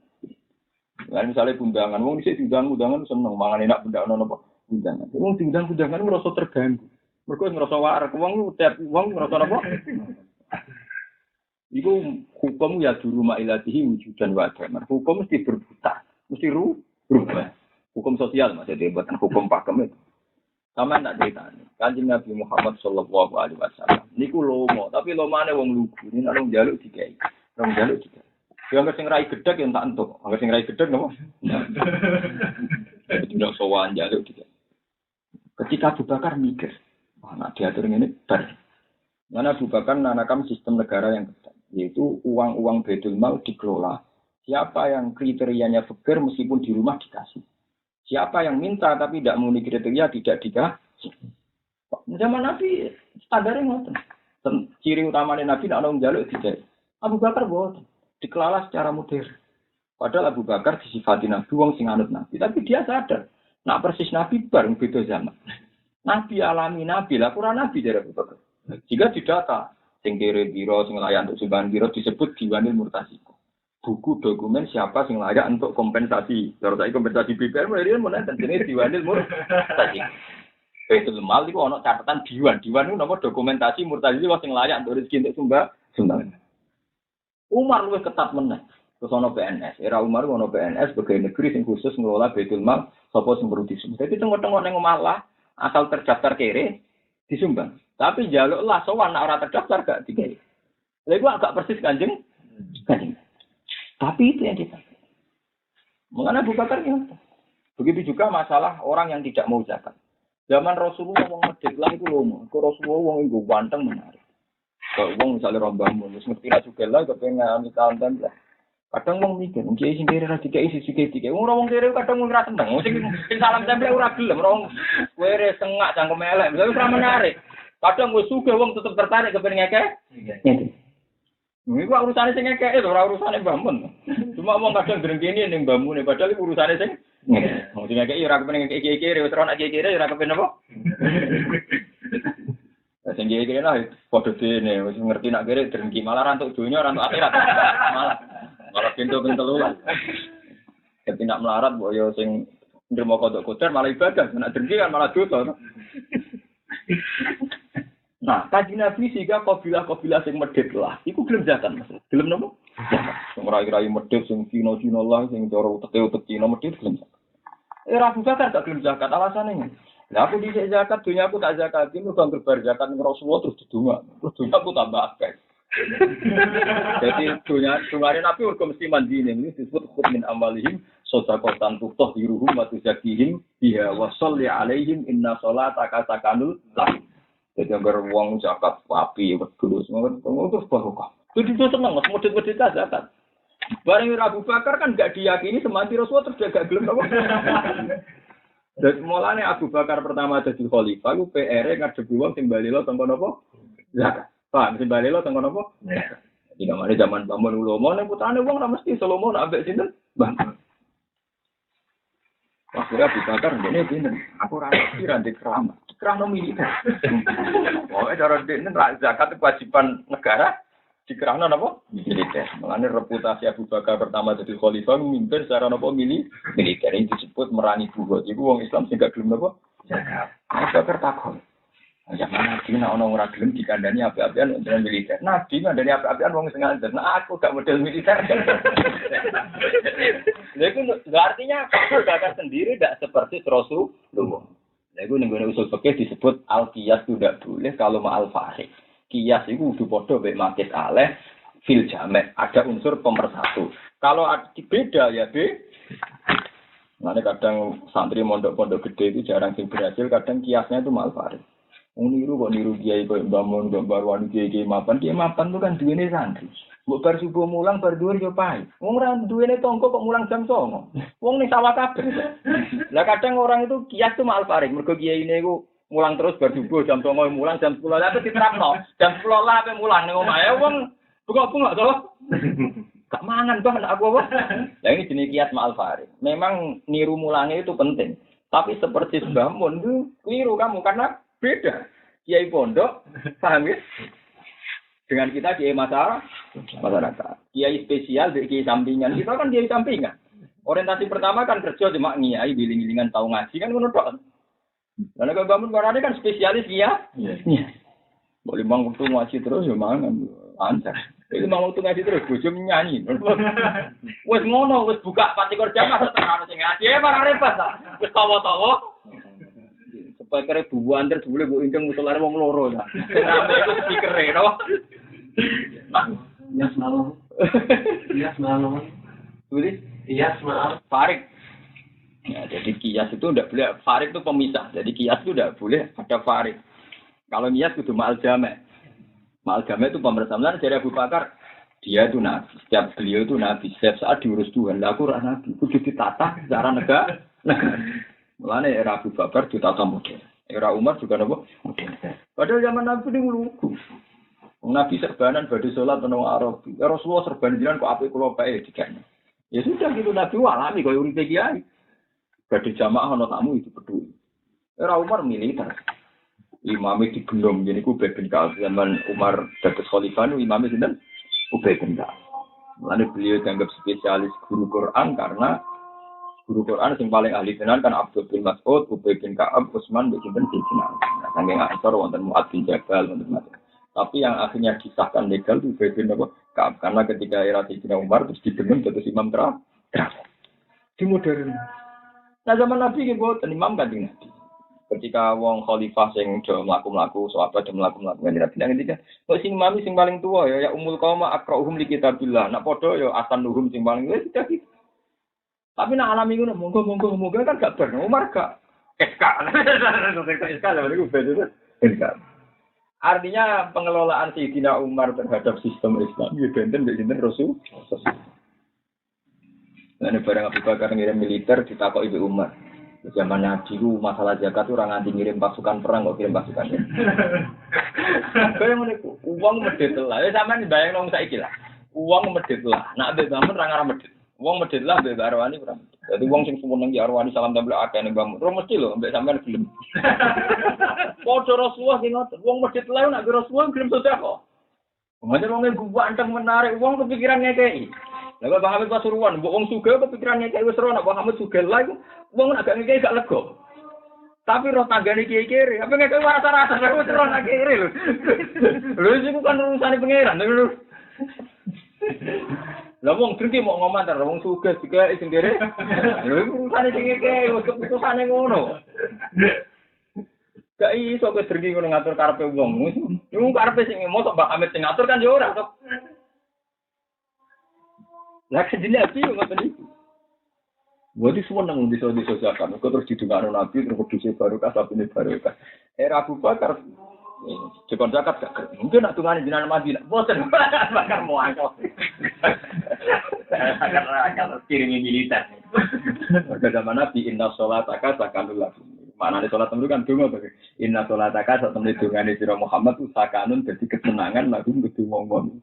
Nah, misalnya undangan, wong dhisik undangan seneng mangan enak undangan napa? Undangan. Wong undangan merasa terganggu. Mergo ngerasa warak, wong tiap wong ngerasa napa? Iku hukum ya di rumah ilatihi wujudan wa adaman. Hukum mesti berputar, mesti rubah. Hukum sosial maksudnya buatan hukum pakem itu. Sama tak ceritanya. Kanjeng Nabi Muhammad sallallahu alaihi wasallam. Niku lomo, tapi lomane wong lugu. Ini nek wong njaluk dikai. Wong njaluk dikai. Yang sing rai gedhek yang tak entuk. Angger sing rai gedhek napa? Tidak sowan njaluk dikai. Ketika Abu Bakar mikir, wah nak diatur ngene bar. Mana Abu Bakar nanakam sistem negara yang ketat, yaitu uang-uang Baitul Mal dikelola. Siapa yang kriterianya fakir meskipun di rumah dikasih. Siapa yang minta tapi tidak memenuhi kriteria tidak dikasih. Zaman Nabi standarnya ngoten. Ciri utamanya Nabi nak nang njaluk dikai. Abu Bakar boten dikelola secara modern. Padahal Abu Bakar disifati Nabi wong sing anut Nabi, tapi dia sadar nak persis Nabi bareng beda zaman. Nabi alami Nabi lah kurang Nabi dari Abu Bakar. Jika didata sing kere biro sing layak untuk sumbangan biro disebut Diwanil Murtasiko. Buku dokumen siapa sing layak untuk kompensasi. Kalau saya kompensasi BPR mulai dia mana dan jenis Diwanil Murtasiko. Itu mal itu ono catatan Diwan. Diwan itu nomor dokumentasi Murtasiko sing layak untuk rezeki untuk sumbangan. Umar luwih ketat meneh. Terus ono PNS. Era Umar ono PNS pegawai negeri sing khusus ngelola Baitul Mal sapa sing perlu disumbang. Dadi tengok-tengok ning omah lah asal terdaftar kere disumbang. Tapi jaluklah sowan nek ora terdaftar gak digawe. Lha iku agak persis Kanjeng. Tapi itu yang kita. Mengenai Abu Bakar ini. Begitu juga masalah orang yang tidak mau zakat. Zaman Rasulullah wong medhit lah iku lomo. Kok Rasulullah wong iku ganteng menarik. Kok wong misale rombang wis ngerti ra juga lah kepengen misalkan lah. Kadang wong mikir, kiai sing kere ra dikai sisi dikai. Wong kere kadang wong ra seneng. Sing salam temple ora gelem, wong were sengak cangkem elek. Wis ra menarik. Kadang wis sugih wong tetep tertarik kepen ngekek. Iku urusane sing ngekek lho, ora urusane Mbah Mun. Cuma wong kadang drengkene ning Mbah Mun, padahal iku urusane sing ngekek. Wong sing ngekek ora kepen ngekek kere, wis ora ngekek kere ora kepen apa? Sing kere lah padha dene, wis ngerti nak kere drengki malah rantuk donya, rantuk akhirat. Malah pintu-pintu luar. Tapi nak melarat mbok yo sing nrimo kodok kotor malah ibadah, nak drengki kan malah dosa. Nah, kaji Nabi sehingga kabilah-kabilah sing medhit lah, iku gelem zakat Mas. Gelem napa? Sing ora kira medhit sing Cina-Cina lah sing cara utek-utek Cina medhit gelem zakat. Ora Abu Bakar gak gelem zakat alasane. Lah aku dhisik zakat, dunya aku tak zakatin, lu bang berbar zakat ning Rasulullah terus didonga. Terus dunya aku tambah akeh. Jadi dunyane Nabi urung mesti mandine ini disebut khud min amalihim sadaqatan tutahhiruhum wa tuzakihim biha wa sholli alaihim inna sholataka sakanul lahum. Jadi agar wong zakat api wedhus ngono terus barokah. Itu seneng Mas model-model zakat. Bareng Abu Bakar kan enggak diyakini semanti Rasulullah terus gak gelem apa. Dan mulane Abu Bakar pertama dadi khalifah ku PR-e ngadepi wong sing balilo tengko napa? Zakat. Pak, sing balilo tengko napa? Jadi namanya zaman bangun ulama nek putrane wong ora mesti Salomo nak ambek sinten? Bang. Akhirnya Abu Bakar ndene pinten? Aku ora ngerti ra ndek keramat. Kerana militer. Oh, cara dene zakat kewajiban negara dikerahno napa? Militer. Mengenai reputasi Abu Bakar pertama jadi khalifah memimpin secara napa militer ini disebut merangi buhut. Iku wong Islam sing gak gelem napa? Zakat. Abu Bakar takon. Zaman Nabi nak ono ora gelem dikandani api-apian dengan militer. Nabi ngandani api-apian wong sing ngajar. Nah aku gak model militer. Lha iku artinya Bakar sendiri tidak seperti Rasulullah. Lha iku ning gone usul fikih disebut al-qiyas itu tidak boleh kalau ma'al farik. Qiyas itu kudu padha mek makit aleh fil jame'. Ada unsur pemersatu. Kalau beda ya Nanti kadang santri mondok-pondok gede itu jarang sing berhasil, kadang kiasnya itu ma'al farik. Niru kok niru kiai kok bangun gambar wani kiai mapan tuh kan duwene santri. Mbok bar subuh mulang bar dhuwur yo pae. Wong ora duwene tangga kok mulang jam 09.00. Wong ning sawah kabeh. Lah kadang orang itu kias tuh mal faring mergo kiyaine iku mulang terus bar subuh jam 09.00 mulang jam 10.00 lah diterapno. Jam 10.00 lah ape mulang ning omahe wong bunga-bunga to. Gak mangan toh anak aku apa. Lah ini jenis kias mal faring. Memang niru mulangnya itu penting. Tapi seperti Mbah Mun itu keliru kamu karena beda. Kiai pondok, paham ya? Dengan kita kiai masyarakat. Kiai spesial, kiai sampingan. Kita kan kiai sampingan. Orientasi pertama kan kerja cuma ngiai, giling-gilingan tahu ngaji kan menurut. Karena kalau bangun barangnya kan spesialis ya. Boleh bang waktu ngaji terus ya mangan. Lancar. Itu bang waktu ngaji terus, bojo nyanyi. Wes ngono, wes buka pati kerja masa tengah sing ngaji barang repot ta. Wes tawa-tawa. Supaya kare bubu antar boleh bu inceng musolare wong loro ta. Rame iku speaker no. Iya semalam. Tulis Iya semalam. farik. Ya, jadi kias itu tidak boleh. Farik itu pemisah. Jadi kias itu tidak boleh ada farik. Kalau kias itu ma'al jame'. Ma'al jame' itu pemersamaan dari Abu Bakar. Dia itu nabi. Setiap beliau itu nabi. Setiap saat diurus Tuhan. Lah aku nabi. Kudu ditata secara negara. Mulane era Abu Bakar ditata model. Era Umar juga nopo model. Padahal zaman Nabi ini lugu. Nabi serbanan badhe salat nang Arab. Ya Rasulullah serban jiran kok apik kula pae dikene. Ya sudah gitu Nabi alami koyo uripe kiai. Badhe jamaah ana tamu itu peduli. Era Umar militer. Imame digendong jadi ku bin Ka'ab zaman Umar dados khalifah imame sinten? Ubay bin Ka'ab. Mulane beliau dianggap spesialis guru Quran karena guru Quran yang paling ahli tenan kan Abdul bin Mas'ud, Ubay bin Ka'ab, Utsman bin Sayyidina. Nah, saking Aisyah wonten Mu'adz bin Jabal wonten macam. Tapi yang akhirnya disahkan legal itu Ubay bin Ka'ab karena ketika era Sayyidina Umar terus didemen terus imam terakhir. Di modern. Nah zaman Nabi ki boten imam kanjeng Nabi. Ketika wong khalifah sing do mlaku-mlaku sahabat do mlaku-mlaku kanjeng Nabi nang ngendika, kok sing imam sing paling tua ya umul qauma aqra'uhum li kitabillah. Nak padha ya asanuhum sing paling wis dadi. Tapi nak alami ngono monggo kan gak ber Umar gak SK. SK lha niku beda SK. Artinya pengelolaan Sayyidina Umar terhadap sistem Islam ya benten mbek sinten Rasul. Lan barang Abu Bakar ngirim militer ditakok Ibu Umar. Zaman Nabi ku masalah zakat ora nganti ngirim pasukan perang kok kirim pasukan. Kaya ngene ku uang medhit lah. Ya sampean bayang nang saiki lah. Uang medhit lah. Nak mbek bangun ra ngarep medhit. Wong medhit lah mbek Arwani ora. Dadi wong sing sumeneng ki Arwani salam tempel akeh ning bangun. Ora mesti lho mbek sampean gelem. Padha Rasulullah sing ngoten. Wong medhit lah nak Rasulullah gelem sedekah. Mangane wong gua anteng menarik wong kepikiran ngekeki. Lah kok Bang Hamid Pasuruan, mbok wong sugih kepikiran ngekeki wis ora nak Bang Hamid sugih lah iku wong agak ngekeki gak lega. Tapi roh tanggane kiai kiri, apa ngekeki rasa-rasa wis ora nak kiri lho. Lho iku kan urusane pangeran. Lah wong drengki mau ngomantar wong sugih dikek sing kere. Lha iku urusane sing ngekeki wis keputusane ngono. Gak iso kok drengki ngono ngatur karepe wong. Wong karepe sing mosok Mbak Amit sing ngatur kan yo ora to. Lah kejene iki ngoten iki. Wadi suweneng bisa disosialkan. Kok terus didungakno Nabi terus kuduse barokah sabune barokah. Era Abu Bakar Jepang zakat gak mungkin nak tungane jenengan Madinah. Boten bakar muangkel. Akan kirimi militer. Pada zaman Nabi inna sholataka sakanul lakum. Maknane salat itu kan donga to. Inna sholataka sak temne dongane sira Muhammad sakanun dadi kesenangan lagu kudu ngomong.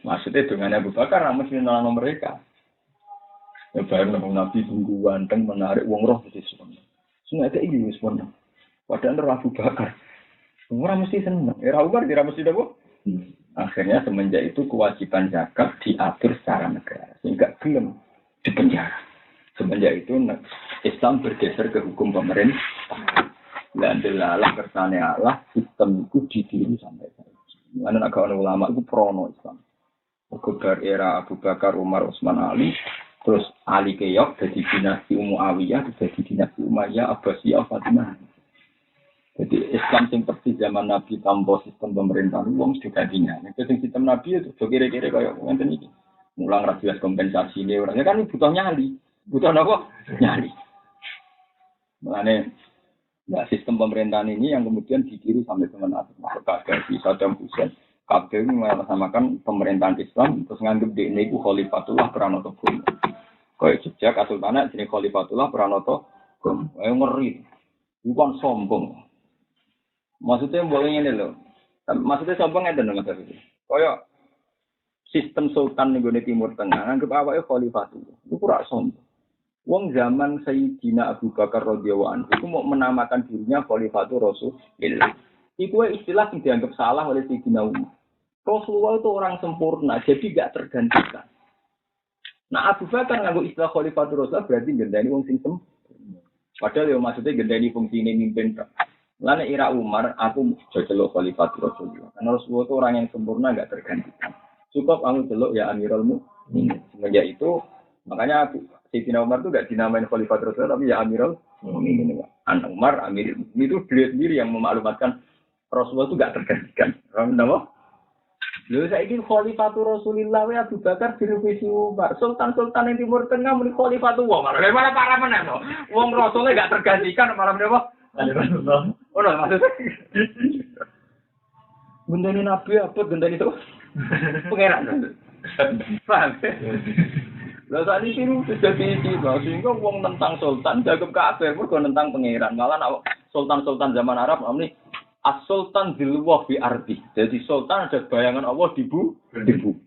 Maksudnya dongane Abu Bakar ra mesti nolak mereka. Ya bareng Nabi tunggu ganteng menarik wong roh dadi seneng. Seneng iki wis pun. Padahal Abu Bakar orang mesti senang. Era Umar tidak mesti dapat. Akhirnya semenjak itu kewajiban zakat diatur secara negara. Sehingga belum dipenjara. Semenjak itu Islam bergeser ke hukum pemerintah. Dan delalah kersane Allah sistem itu ditiru sampai saiki. Mana agak ulama itu prono Islam. Kebar era Abu Bakar, Umar, Utsman, Ali, terus Ali keok jadi dinasti Umayyah, jadi dinasti Umayyah, Abbasiyah, Fatimah. Jadi Islam yang persis zaman Nabi tanpa sistem pemerintahan wong sudah gantinya. Nek sistem Nabi itu kira-kira kayak ngene iki. Mulang ra jelas kompensasi ini orangnya kan butuh nyali. Butuh apa? Nyali. Makanya nah, sistem pemerintahan ini yang kemudian ditiru sampai dengan Maka dari Saddam Hussein. Kabeh mengatasnamakan pemerintahan Islam terus nganggep di ini Khalifatullah Pranoto Gomo. Kayak jejak Kesultanan jenis Khalifatullah Pranoto Gomo. Ngeri. Bukan sombong. Maksudnya boleh ini loh. Maksudnya sombong itu loh maksudnya. Kayak sistem sultan di Timur Tengah nganggep awake Khalifatullah. Itu ora sombong. Wong zaman Sayyidina Abu Bakar radhiyallahu anhu itu mau menamakan dirinya Khalifatur Rasulillah. Itu istilah yang dianggap salah oleh Sayyidina Umar. Rasulullah itu orang sempurna, jadi tidak tergantikan. Nah Abu Bakar nganggo istilah Khalifatur Rasulullah berarti gendani wong sing sempurna. Padahal yang maksudnya gendani fungsi ini mimpin. Lalu era Umar, aku jajalo Khalifatur Rasulullah. Karena Rasulullah itu orang yang sempurna, tidak tergantikan. Cukup kamu celuk ya Amirul Mukminin. Semenjak itu, makanya Sayyidina Umar itu tidak dinamain Khalifatur Rasulullah, tapi ya Amirul Mukminin. Anak Umar, Amirul Mukminin itu beliau sendiri yang memaklumatkan Rasulullah itu tidak tergantikan. Kenapa? Lalu saya ini Khalifatur Rasulullah ya Abu Bakar direvisi Umar. Sultan-sultan yang Timur Tengah menjadi Khalifatur Umar. Bagaimana para mana tuh? Wong Rasulullah tidak tergantikan malam apa? Oh, no, maksudnya. Gendani Nabi apa gendani itu? Pangeran. Paham? Lah saat ini sudah diisi, sehingga wong tentang sultan jaga kafir, mergo tentang pangeran. Malah sultan-sultan zaman Arab ini as-sultan dilwah fi ardi. Jadi sultan ada bayangan Allah di bu.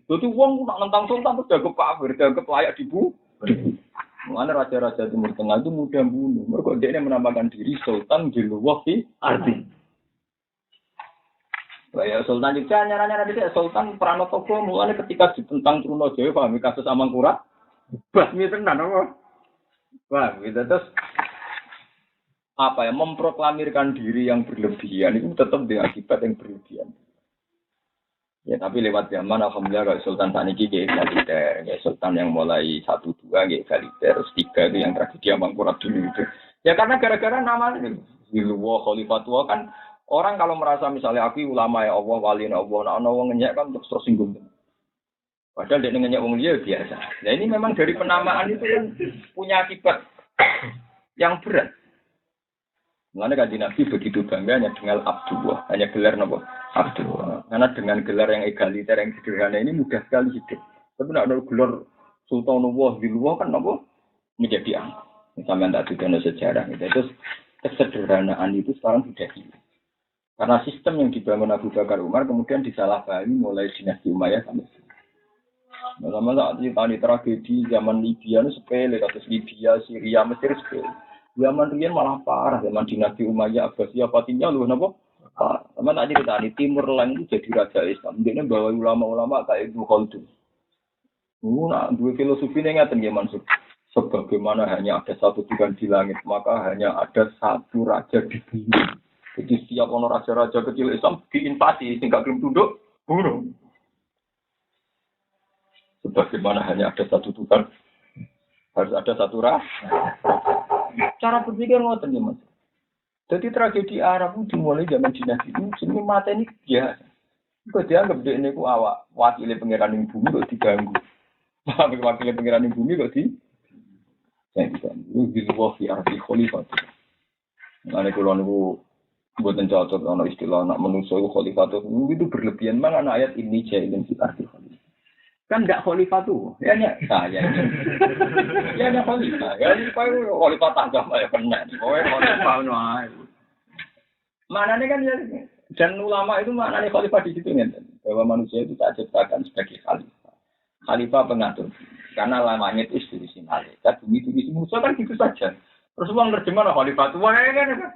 Jadi wong nak tentang sultan itu jaga kafir, jaga layak di bu. Mana raja-raja Timur Tengah itu mudah bunuh. Mereka dia menamakan diri Sultan Dilwah fi Ardi. Ya Sultan juga nyara-nyara dia Sultan Pranoto Gomo. Mulanya ketika ditentang Trunojoyo pahami kasus Amangkurat. Basmi tenan apa? Wah, gitu terus apa ya memproklamirkan diri yang berlebihan itu tetap dengan akibat yang berlebihan. Ya tapi lewat zaman alhamdulillah kalau Sultan saniki nggih egaliter, ya Sultan yang mulai 1 2 nggih egaliter, terus 3 itu yang tragedi Amangkurat dulu itu. Ya karena gara-gara nama ini Dilwah Khalifatullah kan orang kalau merasa misalnya aku ulama ya Allah wali Allah ana wong ngenyek kan terus tersinggung. Padahal dia ngenyek wong liya biasa. Nah ini memang dari penamaan itu kan punya akibat yang berat. Mengenai Kanjeng Nabi begitu bangganya dengan Abdullah, hanya gelar napa? Abdullah. Karena dengan gelar yang egaliter, yang sederhana ini mudah sekali hidup. Tapi nak ada gelar Sultanullah Dilwah kan napa? Menjadi angka. Misalnya tak ada sejarah gitu. Terus kesederhanaan itu sekarang sudah hilang. Karena sistem yang dibangun Abu Bakar Umar kemudian disalahpahami mulai dinasti Umayyah sampai sekarang. Sama saat ini tragedi zaman Libya itu sepele, kasus Libya, Syria, Mesir sepele. Zaman riyen malah parah, zaman dinasti Umayyah, Abbasiyah, Fatimiyah lho napa? Sama tak ceritani Timur Leng itu jadi raja Islam. Dene bawa ulama-ulama kayak Ibnu Khaldun. Nah, dua filosofi ini ngaten nggih Mansur. Sebagaimana hanya ada satu Tuhan di langit, maka hanya ada satu raja di bumi. Jadi setiap ono raja-raja kecil Islam diinvasi, sing gak gelem tunduk, bunuh. Sebagaimana hanya ada satu Tuhan, harus ada satu raja. Cara berpikir ngoten ya Mas. Jadi tragedi Arab itu dimulai zaman dinasti itu sini mata ini biasa. Kok dianggap dia ini ku awak wakil pangeran ing bumi kok diganggu. Wakil pangeran ing bumi kok di saya diganggu. Dilwah fi ardi khalifah. Ane kula niku mboten cocok ana istilah anak manusa iku khalifah itu berlebihan banget ayat ini jailin fi ardi khalifah. Kan enggak khalifah tuh, ya saya ini. Ya ada khalifah, ya ini khalifah agama ya benar. Khalifah no. Manane kan ya dan ulama itu maknanya khalifah di situ kan, bahwa manusia itu tak ciptakan sebagai khalifah. Khalifah pengatur. Karena lamanya itu institusi malaikat, bumi musuh kan gitu saja. Terus uang terjemah khalifah itu kan.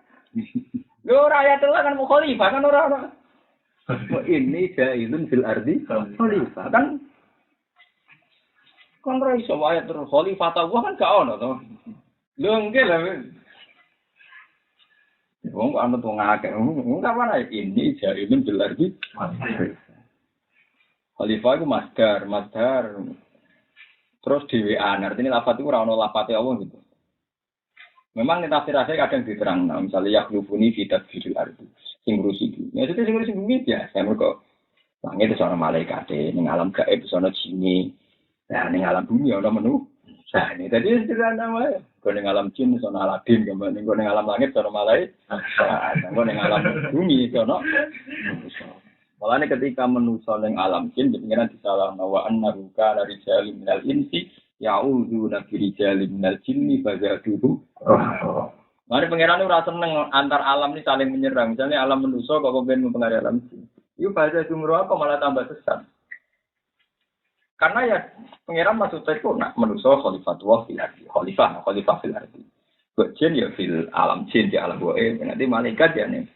Lo rakyat itu kan mau khalifah kan orang. Ini jailun fil ardi khalifah kan. Kan ora iso wae terus khalifah Allah kan gak ono to. Lho nggih lah. Wong kok anut wong akeh. Enggak mana ini jailun jelas iki. Khalifah iku masdar. Terus dhewean. Artinya lafaz iku ora ono lafate Allah gitu. Memang nek tafsir kadang diterangno, misalnya yaklufuni fi tadbiril ardi. Sing ngurusi bumi. Maksudnya sing ngurusi bumi biasa mergo langit itu ana malaikat, ning alam gaib itu ana jin. Nah, ning alam bumi ana menu. Nah, ini tadi sederhana wae. Kok ning alam jin iso ana Aladin, kok ning alam langit iso ana malaikat. Kok ning alam bumi iso ana. Mulane ketika manusa ning alam jin jenengan disalahno wa annaruka dari jalim minal insi ya'udzu nabi jalim minal jinni fazaduhu. Mari pangeran ora seneng antar alam ini saling menyerang. Misalnya alam manusa kok kepen mempengaruhi alam jin. Itu bahasa jumroh apa malah tambah sesat. Karena ya pangeran maksudnya itu nak manusa khalifatullah fil ardi. Khalifah fil ardi. Jin ya fil alam jin di alam gaib. Nanti malaikat ya nih.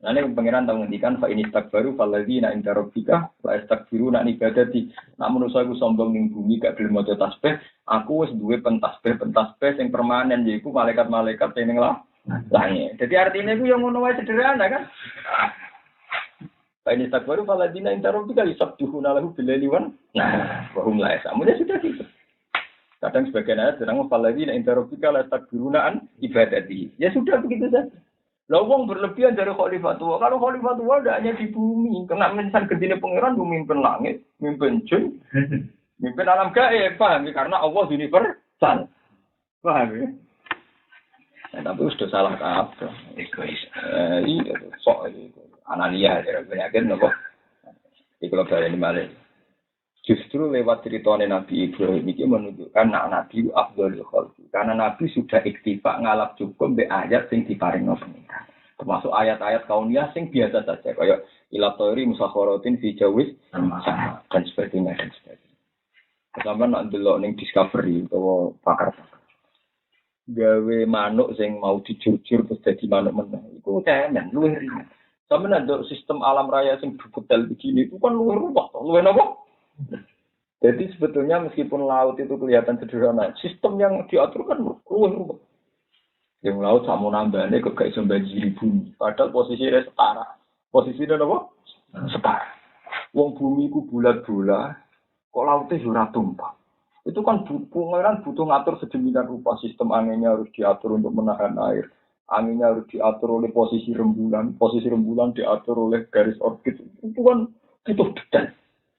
Nanti pangeran tahu ngendikan fa ini takbaru faladzina inda rabbika wa astakbiruna an ibadati. Nak manusa iku sombong ning bumi gak gelem maca tasbih, aku wis duwe pentasbih sing permanen yaiku malaikat-malaikat sing ning langit. Jadi artinya iku yang ngono wae sederhana kan. Fa ini takbaru faladzina inda rabbika yusabbihuna lahu bil-laili wan wa hum la yasamun. Ya sudah gitu. Kadang sebagian ayat terang faladzina inda rabbika la astakbiruna an ibadati. Ya sudah begitu saja. Lawang berlebihan dari khalifatullah. Kalau khalifatullah tidak hanya di bumi. Kena mensan gedine pangeran memimpin langit, memimpin jin, memimpin alam gaib. Paham ya? Karena Allah universal. Paham ya? Tapi sudah salah apa? Egois. Iya, sok itu. Anania, banyakin apa? Di kalau ini malah. Justru lewat ceritanya Nabi Ibrahim ini menunjukkan Nabi Abdul Khalqi. Karena Nabi sudah iktifak ngalap cukup be ayat sing diparingno pengiran. Termasuk ayat-ayat kauniyah sing biasa saja kayak ilatori musakharatin fi jawis sama dan sebagainya. Sampai nak delok ning Discovery utawa pakar-pakar. Gawe manuk sing mau dijujur terus dadi manuk meneh. Iku cemen luwih ringan. Sampe ndok sistem alam raya sing detail begini itu kan luwih ruwet, luwih napa? Jadi sebetulnya meskipun laut itu kelihatan sederhana, sistem yang diatur kan ruwet. Yang laut sama nambahnya kok gak iso banjiri bumi. Padahal posisinya setara. Posisinya apa? Setara. Wong bumi ku bulat-bulat, kok lautnya ora tumpah. Itu kan butuh ngatur sedemikian rupa. Sistem anginnya harus diatur untuk menahan air. Anginnya harus diatur oleh posisi rembulan. Posisi rembulan diatur oleh garis orbit. Itu kan butuh detail.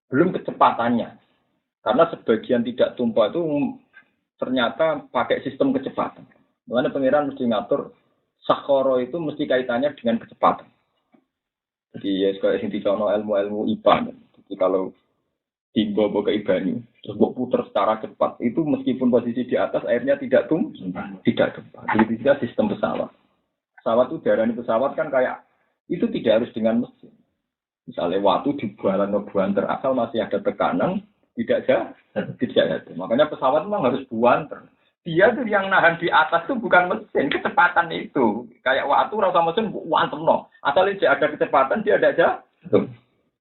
Belum kecepatannya. Karena sebagian tidak tumpah itu ternyata pakai sistem kecepatan. Makanya pangeran mesti ngatur sakhara itu mesti kaitannya dengan kecepatan. Jadi ya sekarang yang dicontoh ilmu-ilmu IPA. Jadi kalau timbo ke banyu, terus putar secara cepat, itu meskipun posisi di atas airnya tidak tumpah. Jadi juga sistem pesawat. Pesawat itu darah pesawat kan kayak itu tidak harus dengan mesin. Misalnya waktu di buanter asal masih ada tekanan, tidak ada. Makanya pesawat memang harus buanter. Dia tuh yang nahan di atas tuh bukan mesin, kecepatan itu. Kayak waktu rasa mesin wantem no. Asal tidak ada kecepatan dia ada aja.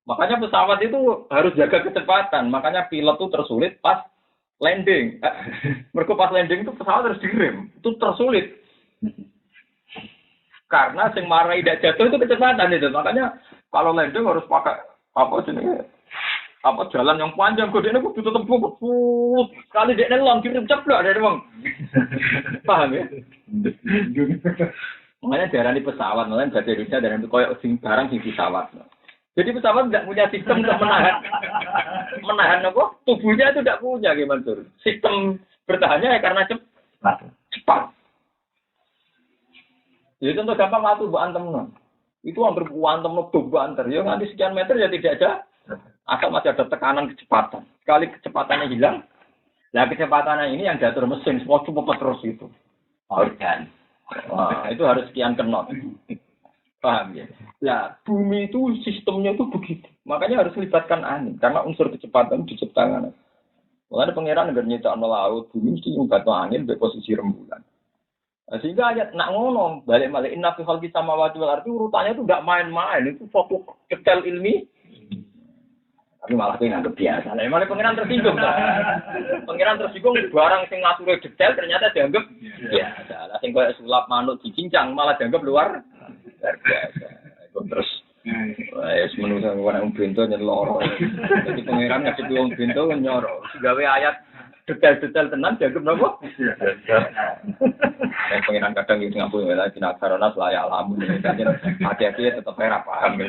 Makanya pesawat itu harus jaga kecepatan. Makanya pilot tuh tersulit pas landing. Mereka pas landing itu pesawat harus direm. Itu tersulit. Karena yang marahi tidak jatuh itu kecepatan itu. Makanya kalau landing harus pakai jalan yang panjang. Kode ini kudu tetap bukut. Sekali dia nelong kirim ceplok dari bang. Paham ya? Makanya darah ini pesawat, makanya bahasa Indonesia darah itu koyok sing barang sing pesawat. Jadi pesawat tidak punya sistem untuk menahan apa? Tubuhnya itu tidak punya gimana tuh? Sistem bertahannya ya karena cepat. Jadi contoh gampang waktu bu antem no. Itu hampir bu antem no bu antar. Ya nanti sekian meter ya tidak ada. Asal masih ada tekanan kecepatan. Sekali kecepatannya hilang, nah kecepatannya ini yang diatur mesin. Semua cuma terus itu. Organ. Wah, itu harus sekian knot. Paham ya? Nah, bumi itu sistemnya itu begitu. Makanya harus libatkan angin. Karena unsur kecepatan diciptakan. Makanya pangeran agar nyetak laut, bumi mesti nyumbat angin di posisi rembulan. Sehingga ayat nak ngono balik-balik inna fi khalqis samawati wal ardi urutannya itu enggak main-main, itu fokus detail ilmi. Tapi malah itu nganggep biasa. Lah malah pangeran tersinggung. Pangeran tersinggung barang sing ngature detail ternyata dianggap biasa. Lah sing koyo sulap manuk dicincang malah dianggap luar Terus menurut orang bento nyeloro. Jadi pangeran ngasih wong bento kan nyoro. Gawe ayat detail-detail tenan jago napa? Pangeran kadang iki ngaku ya lagi nakarona layak lamun. Hati-hati tetep ora paham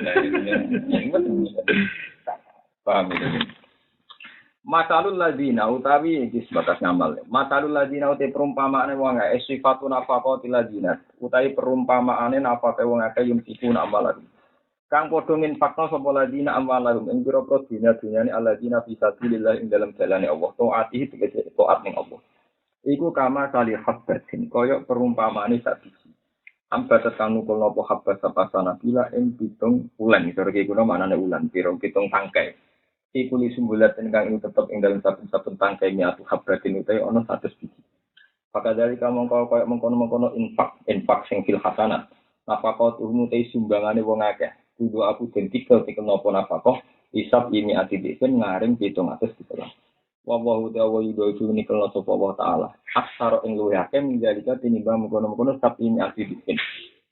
paham ini. Masalul ladina utawi iki sebatas ngamal. Masalul ladina uti perumpamaane wong akeh sifatun afaqatil ladina. Utawi perumpamaane nafate wong akeh yung sikuna amalan. Kang padha nginfakno sapa ladina amwalahum ing pira-pira dunya-dunyane aladina fi sabilillah ing dalam jalane Allah. Taati tegese taat ning Allah. Iku kama kali habbatin kaya perumpamaane sak biji. Amba tekan nukul napa habbas sapasana bila ing pitung ulan. Sore iki kuna manane ulan pitung tangkai. Iku li sumbulat ingkang tetep ing dalam saben tangkai miatu habbatin utawi ana 100 biji. Pakadali kamu kaya mengkono-mengkono infak sing fil hasanat. Nafaqatuhum te sumbangane wong akeh. Kudu aku den tikel napa nafaqah isab ini ati disen ngaring 700 dipelah. Wallahu ta'ala yudu nikel sapa Allah taala. Aksara ing luwih akeh menjalika tinimbang mengkono-mengkono sab ini ati disen.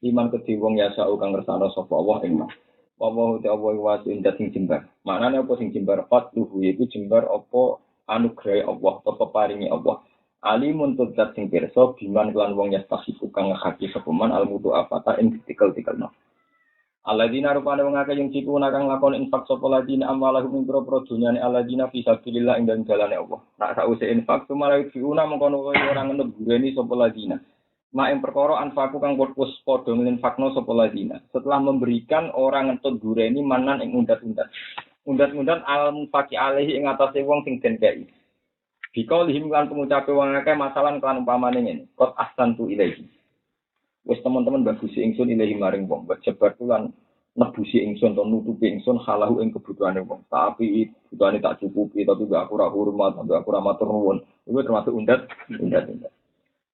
Iman kedhi wong ya sak kang ngersano sapa Allah ing mah. Wallahu ta'ala wasin sing jembar. Maknane apa sing jembar fatuhu iku jembar apa anugerah Allah apa paringi Allah. Alimun tudzat sing pirsa biman lan wong ya tasifu kang ngaki sapa man almutu afata ing tikel-tikelno. Alladzina rupane wong akeh yang siku nakang lakon infak sapa ladina amwalahum ing pro dunyane alladzina fi sabilillah ing dalem jalane Allah. Nak sause infak tumalai fiuna mengkono ora ngenep gureni sapa ladina. Mak ing perkara anfaku kang wis padha nginfakno sapa ladina. Setelah memberikan orang ngentut gureni manan ing undat-undat. Undat-undat al-mufaqi alaihi ing atase wong sing den kei. Bika lihim lan pengucape wong akeh masalan kelan umpamane ngene. Qad ahsantu ilaihi. Wes teman-teman bagusi ingsun ilahi maring wong, bajabar tulan nebusi ingsun to nutupi ingsun halahu ing kebutuhane wong. Tapi kebutuhane tak cukupi tapi gak aku ora hormat, gak aku ora matur nuwun. Iku termasuk undat.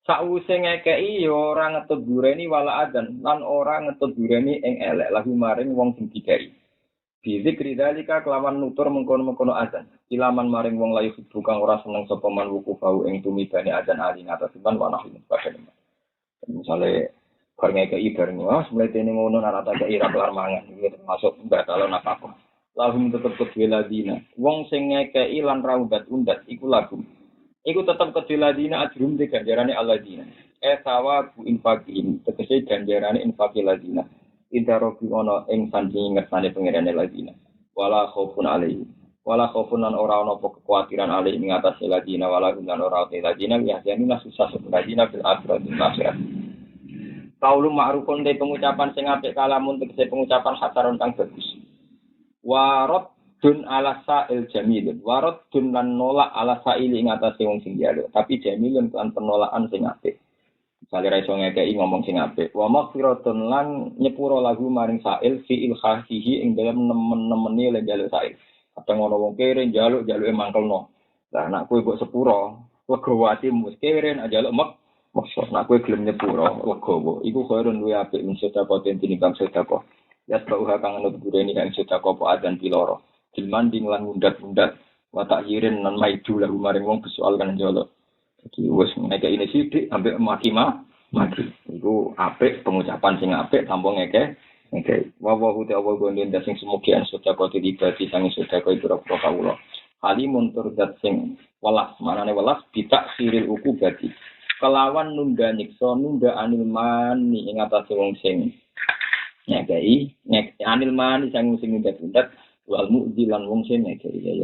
Sause ngekeki ya ora ngetut dureni wala adzan lan ora ngetut dureni ing elek lahu maring wong sing dikei. Bizikri dalika kelawan nutur mengkono-mengkono adzan. Ilaman maring wong layu kang ora seneng sapa man wukufau ing tumibane adzan ali ngatasen wa nahi sebagainya. Misalnya barangnya ke ibaratnya, mulai ini ngono narata ke ira kelar mangan, itu termasuk batalon apa-apa. Lagu tetap kedua ladina, wong sing ngekei lan raudat-undat, iku lagu. Iku tetap kedua ladina ajrum di ganjarane aladina. Sawa bu infaqin, tegese ganjarane infaqil ladina. Intarobi ono ing sanjing ngersane pengirane ladina. Wala khaufun alaihi. Wala khaufun lan ora ono kekhawatiran alaihi ing atas ladina wala lan ora te ladina ya janina susah sebenarnya bil akhirat ing akhirat. Kaulu ma'rufun de pengucapan sing apik kalamun tegese pengucapan hasaron kang bagus. Warad dun ala sa'il jamilun. Warad dun lan nolak ala sa'il ing atase wong sing njaluk, tapi jamilun kan penolakan sing apik. Misale ra iso ngekeki ngomong sing apik. Wa maghfiratun lan nyepuro lagu maring sa'il fi ilhahihi ing dalem nemen-nemeni le njaluk sa'il. Kadang ana wong kere njaluke mangkelno. Lah nek kowe mbok sepuro, legowo atimu wis kere nek njaluk maksud nak kowe gelem nyepuro legowo iku khairun luwih apik min sedekah tinimbang sedekah ya bauha kang anut dureni kang sedekah apa adzan piloro dilmanding lan mundat-mundat wa takyirin lan maidu lahu maring wong besoal kan njolo iki wis ngeke ini sithik ambek maki iku apik pengucapan sing apik tanpa ngeke wa te Allah gonden sing semoga sedekah dibati sang sedekah itu ora kawula halimun turdat sing welas manane welas bitak siril ukubati kelawan nunda nyiksa nunda anil mani ing atase wong sing ngekei anil mani sing nunda-nunda wal mu'dilan wong sing ngekei ya